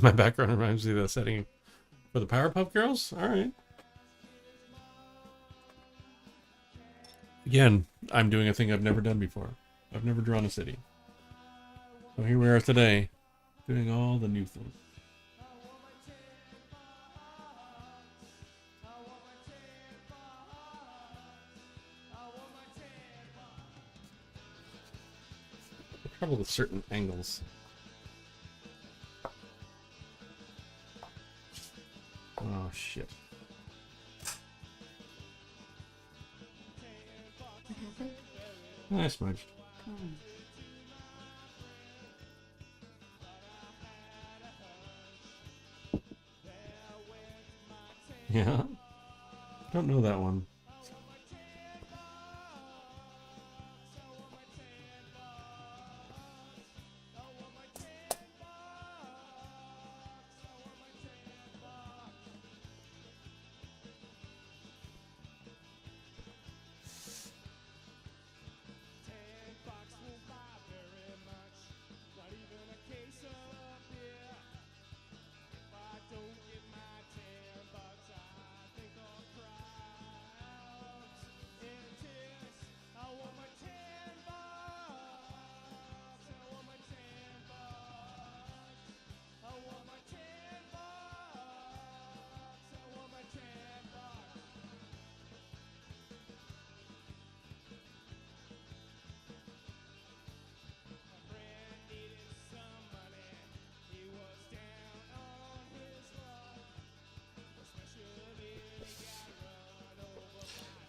My background reminds me of the setting for the Powerpuff Girls. All right. Again, I'm doing a thing I've never done before. I've never drawn a city. So here we are today, doing all the new things. Trouble with certain angles. Oh shit. I smudged. Yeah. Don't know that one.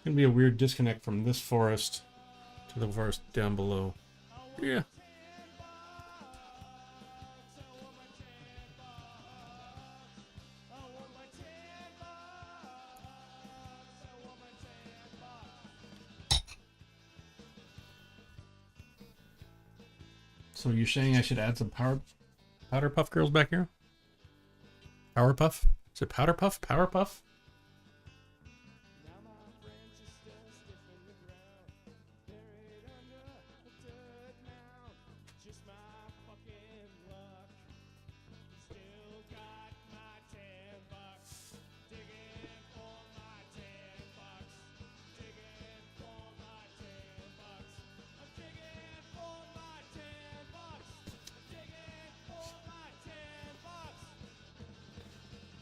Gonna be a weird disconnect from this forest to the forest down below. Yeah. So you're saying I should add some powder puff girls back here? Power puff? Is it powder puff? Power puff?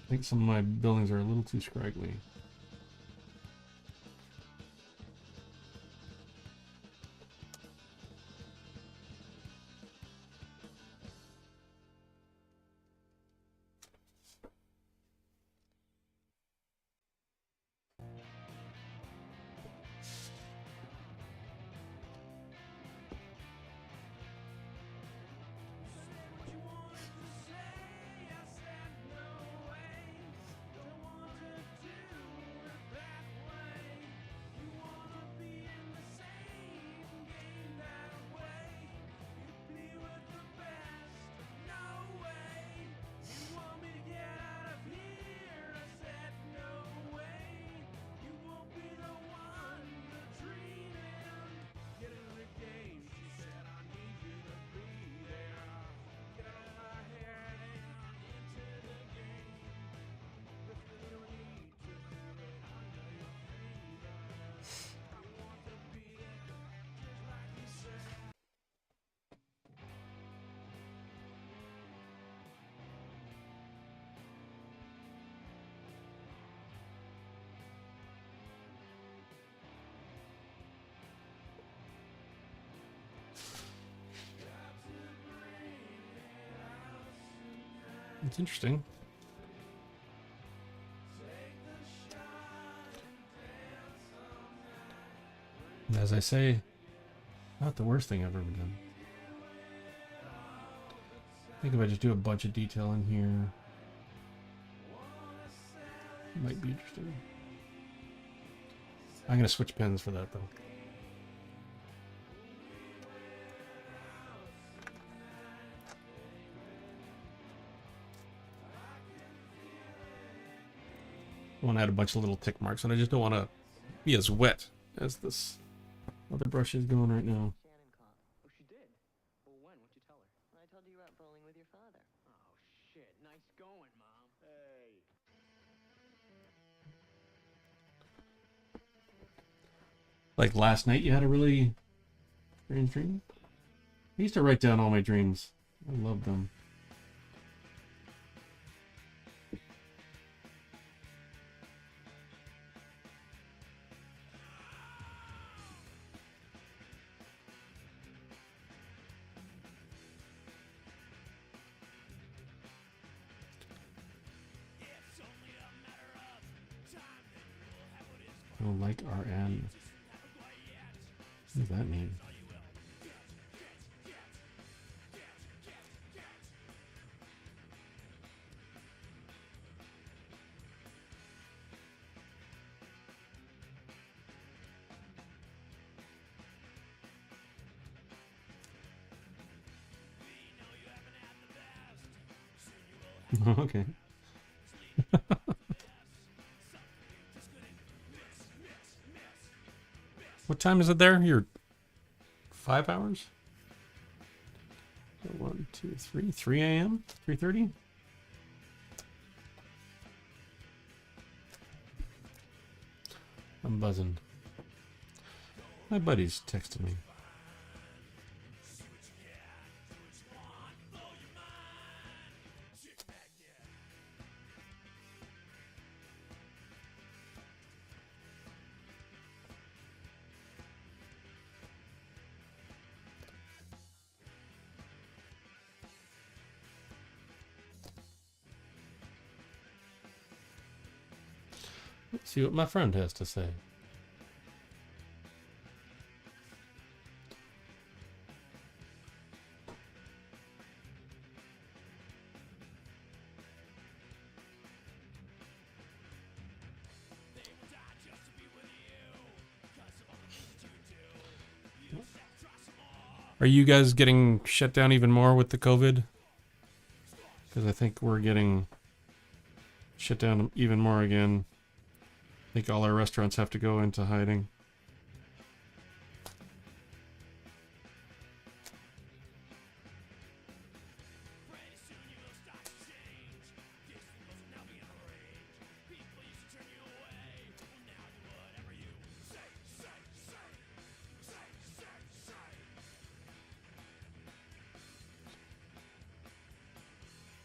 I think some of my buildings are a little too scraggly. It's interesting. And as I say, not the worst thing I've ever done. I think if I just do a bunch of detail in here, it might be interesting. I'm going to switch pens for that, though. I want to add a bunch of little tick marks, and I just don't want to be as wet as this other brush is going right now. Shannon called. Oh, she did? Well, when? What'd you tell her? I told you out bowling with your father. Oh, shit. Nice going, Mom. Hey. Like last night, you had a really strange dream? I used to write down all my dreams. I loved them. Oh, like RN. What does that mean? Okay. What time is it there? You're 5 hours? 1, 2, 3. 3 a.m.? 3:30? I'm buzzing. My buddy's texting me. Let's see what my friend has to say. Are you guys getting shut down even more with the COVID? Because I think we're getting shut down even more again. I think all our restaurants have to go into hiding.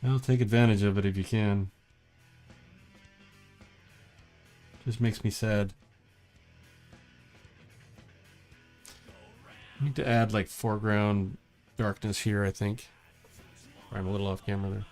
Well, take advantage of it if you can. Just makes me sad. I need to add like foreground darkness here, I think. I'm a little off camera there.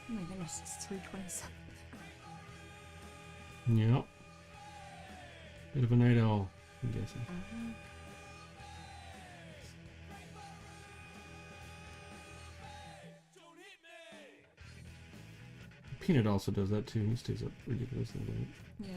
Oh my goodness, it's 3:27. Yep. Bit of a night owl, I'm guessing. Peanut also does that too. He stays up ridiculously late. Yeah.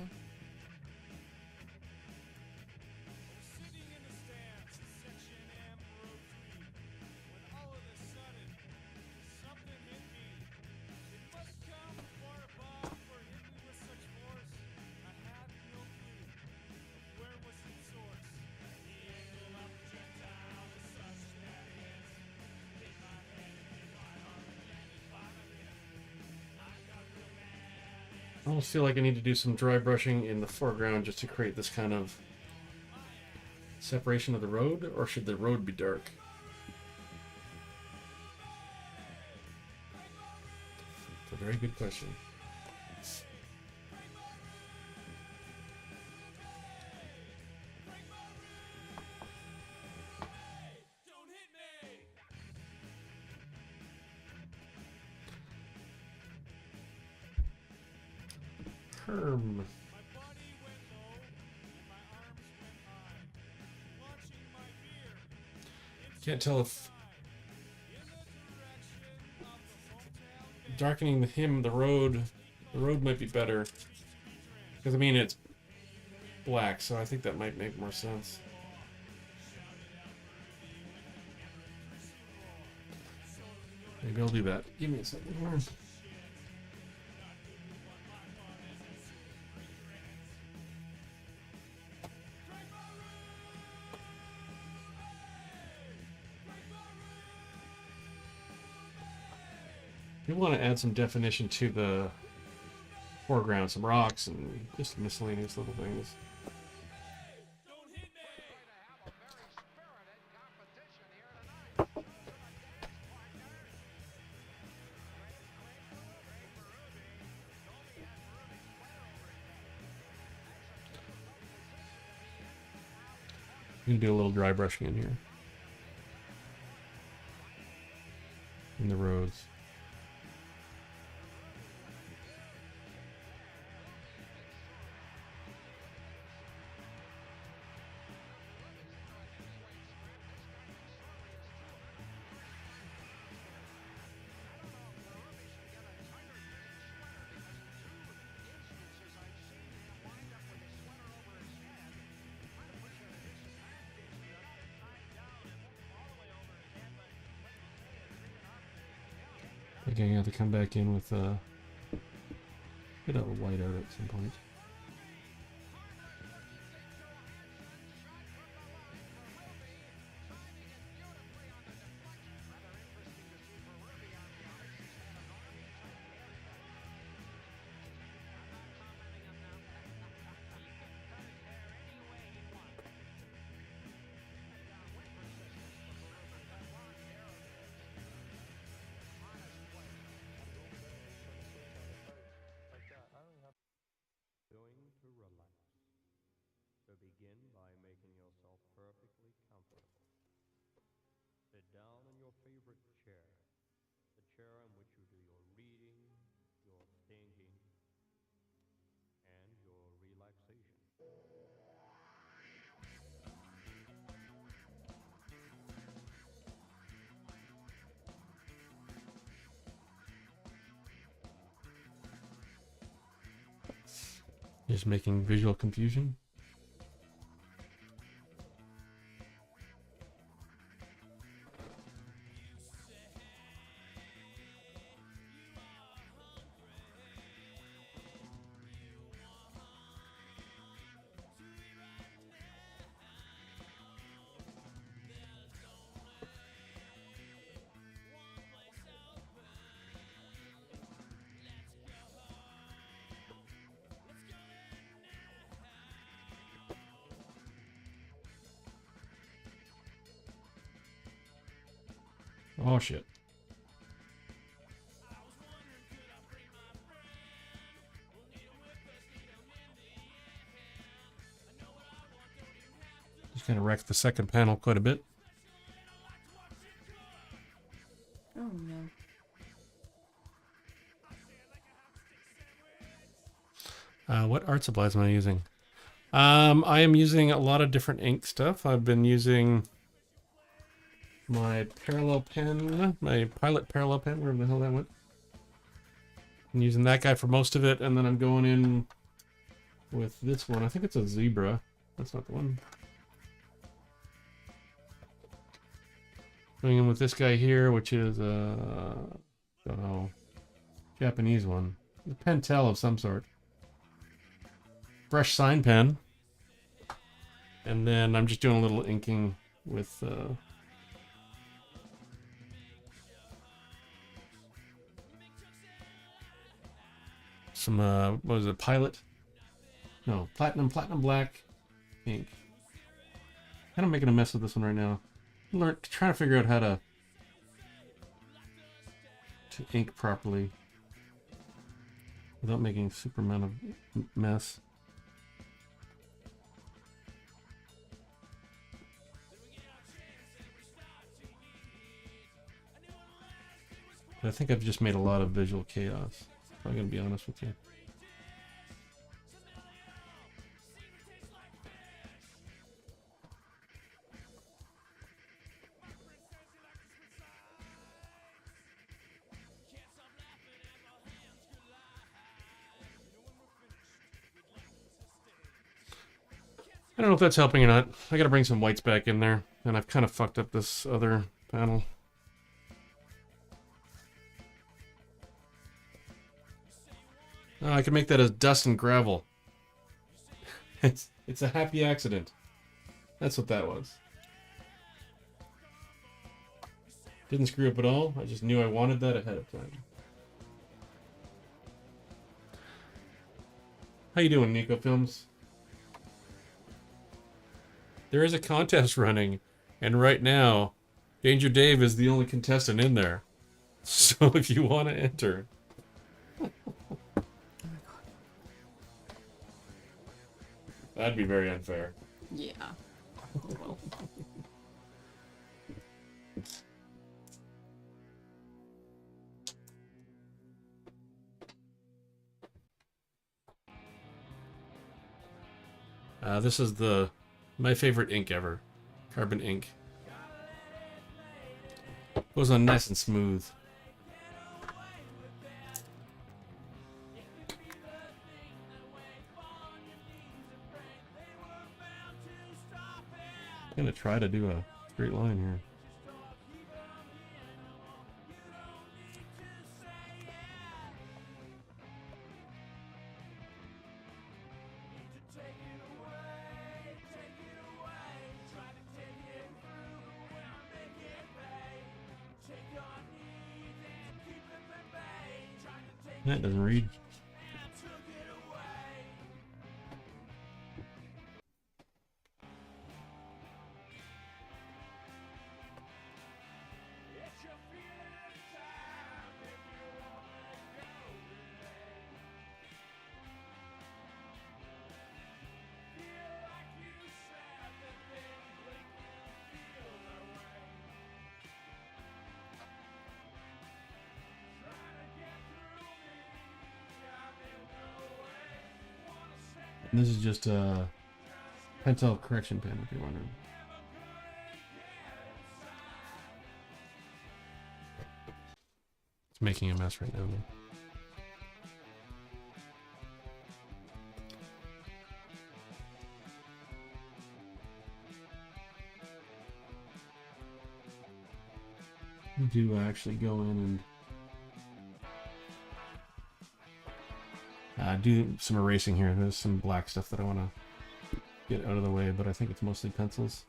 I almost feel like I need to do some dry brushing in the foreground just to create this kind of separation of the road, or should the road be dark? It's a very good question. Herm. Can't tell if darkening the road might be better. Because I mean it's black, so I think that might make more sense. Maybe I'll do that. Give me a second here. We want to add some definition to the foreground, some rocks and just miscellaneous little things. You can do a little dry brushing in here. In the roads. Again, you have to come back in with a bit of a whiteout at some point. Going to relax. So begin by making yourself perfectly comfortable. Sit down in your favorite chair, the chair in which you do your reading, your thinking, and your relaxation. Just making visual confusion. Oh shit. Just kind of wrecked the second panel quite a bit. Oh no. What art supplies am I using? I am using a lot of different ink stuff. I've been using my parallel pen, my Pilot parallel pen, wherever the hell that went. I'm using that guy for most of it, and then I'm going in with this one. I think it's a zebra. That's not the one. Going in with this guy here, which is don't know, Japanese one. A Pentel of some sort. Brush sign pen. And then I'm just doing a little inking with some what was it, Pilot? No, platinum black ink. Kind of making a mess with this one right now. Trying to figure out how to ink properly without making a super amount of mess. But I think I've just made a lot of visual chaos. I'm gonna be honest with you. I don't know if that's helping or not. I gotta bring some whites back in there, and I've kind of fucked up this other panel. Oh, I can make that as dust and gravel. It's a happy accident. That's what that was. Didn't screw up at all. I just knew I wanted that ahead of time. How you doing, Nico Films? There is a contest running, and right now, Danger Dave is the only contestant in there. So if you want to enter, that'd be very unfair. Yeah. Well. This is my favorite ink ever, carbon ink. Goes on nice and smooth. I'm gonna try to do a straight line here. That doesn't read. And this is just a pencil correction pen, if you're wondering. It's making a mess right now, though. I do actually go in and do some erasing here. There's some black stuff that I want to get out of the way, but I think it's mostly pencils.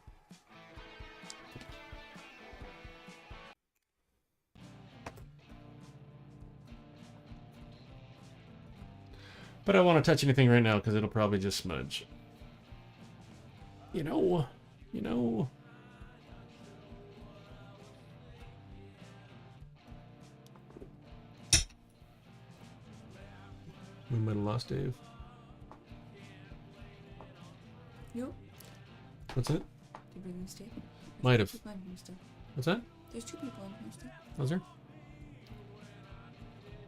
But I don't want to touch anything right now because it'll probably just smudge. You know. We might have lost Dave. Yep. What's that? Did you bring them Steve? Might have. What's that? There's 2 people in here still. Was there?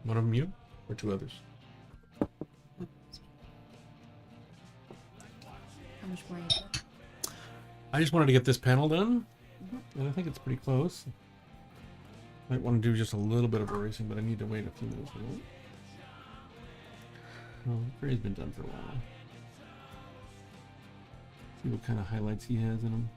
One of them you? Or 2 others? How much more you got? I just wanted to get this panel done. And I think it's pretty close. Might want to do just a little bit of erasing, but I need to wait a few minutes for that. Well, Gray's been done for a while. See what kind of highlights he has in him.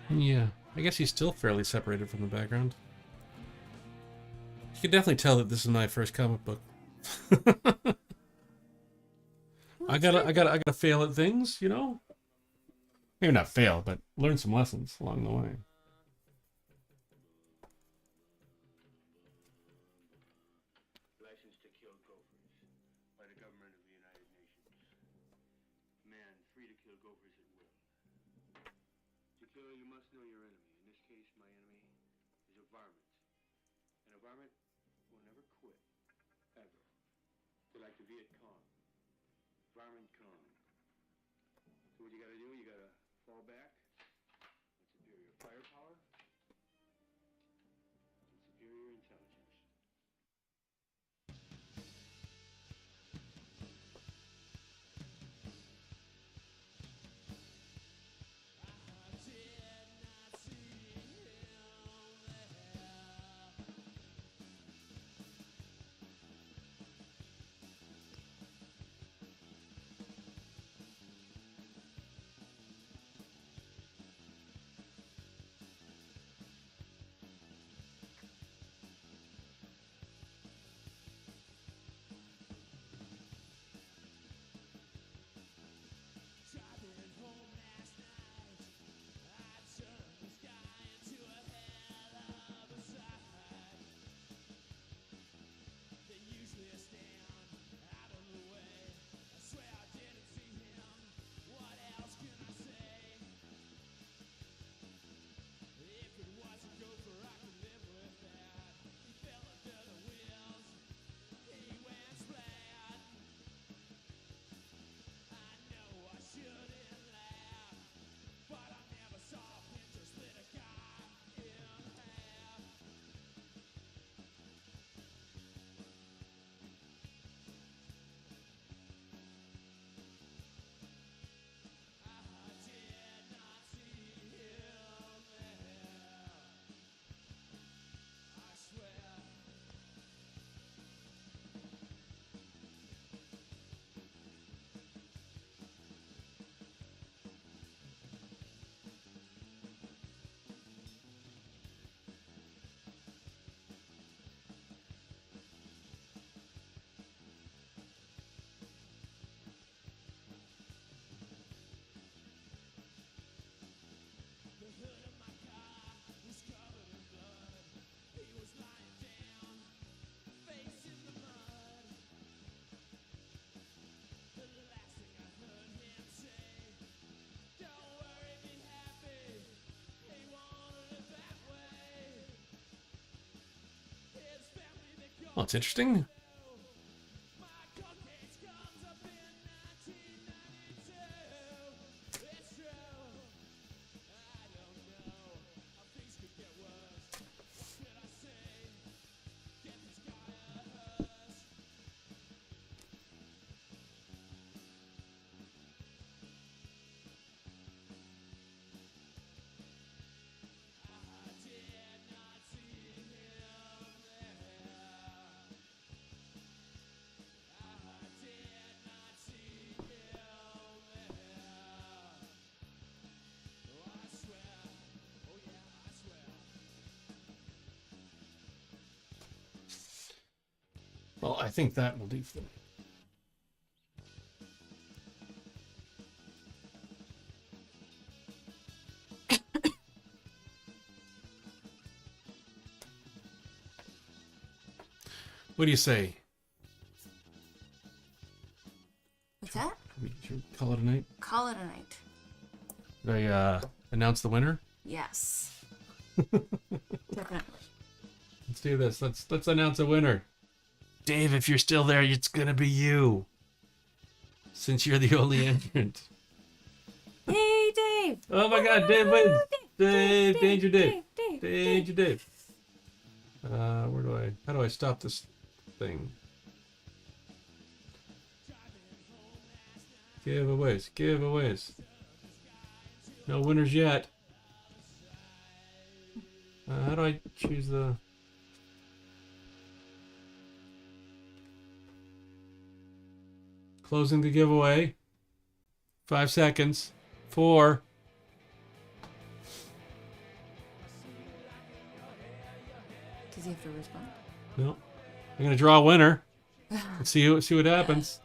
Yeah, I guess he's still fairly separated from the background. You can definitely tell that this is my first comic book. I gotta fail at things, you know? Maybe not fail, but learn some lessons along the way. License to kill gophers by the government of the United Nations. Man free to kill gophers at will. To kill, you must know your enemy. In this case, my enemy is a varmint. And a varmint will never quit. Ever. They're like the Viet Cong. Varmint Kong. So what you gotta do, you gotta fall back with superior firepower and superior intelligence. Well, it's interesting. Well, I think that will do for me. What do you say? What's that? Should we call it a night? Call it a night. Did I announce the winner? Yes. Definitely. Let's do this. Let's announce a winner. Dave, if you're still there, it's gonna be you. Since you're the only entrant. Yay, Dave! Oh my God, Dave wins! Dave, Danger Dave. Dave. Danger Dave. How do I stop this thing? Giveaways. No winners yet. How do I choose the... Closing the giveaway. 5 seconds. 4. Does he have to respond? No. I'm gonna draw a winner. Let's see what happens.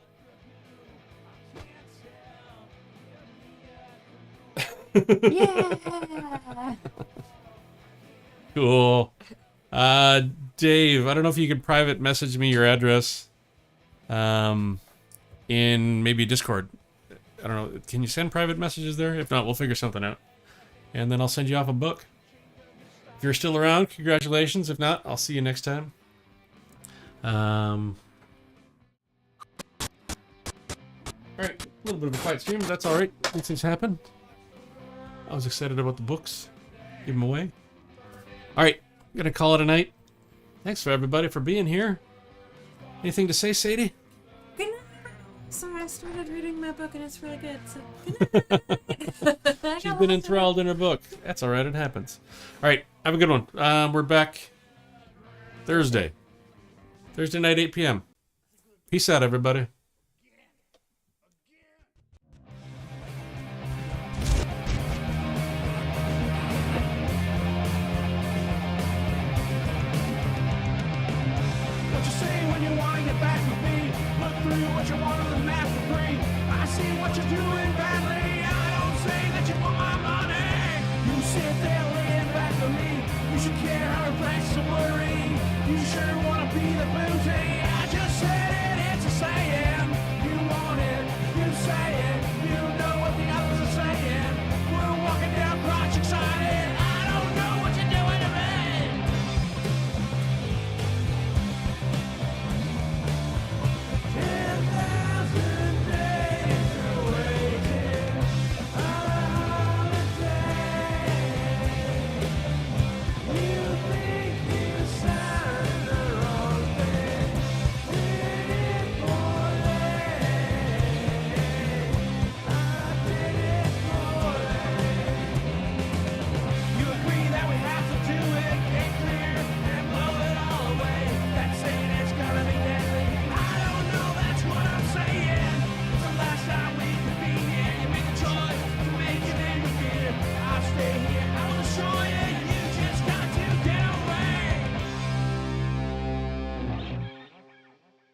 Yeah! Cool. Dave, I don't know if you could private message me your address. In maybe Discord. I don't know. Can you send private messages there? If not, we'll figure something out. And then I'll send you off a book. If you're still around, congratulations. If not, I'll see you next time. Alright, a little bit of a quiet stream, but that's alright. These things happen. I was excited about the books. Give them away. Alright, I'm gonna call it a night. Thanks for everybody for being here. Anything to say, Sadie? Good night. Sorry, I started reading my book and it's really good. So good night. She's been enthralled in her book. That's alright, it happens. Alright, have a good one. We're back Thursday. Thursday night, 8 p.m. Peace out, everybody. What you say when you want to get back with me? Look through what you want on the map for free. I see what you're doing badly. I don't say that you want my money. You sit there laying back to me. You should care how it plans to worry. You sure want to be the booty.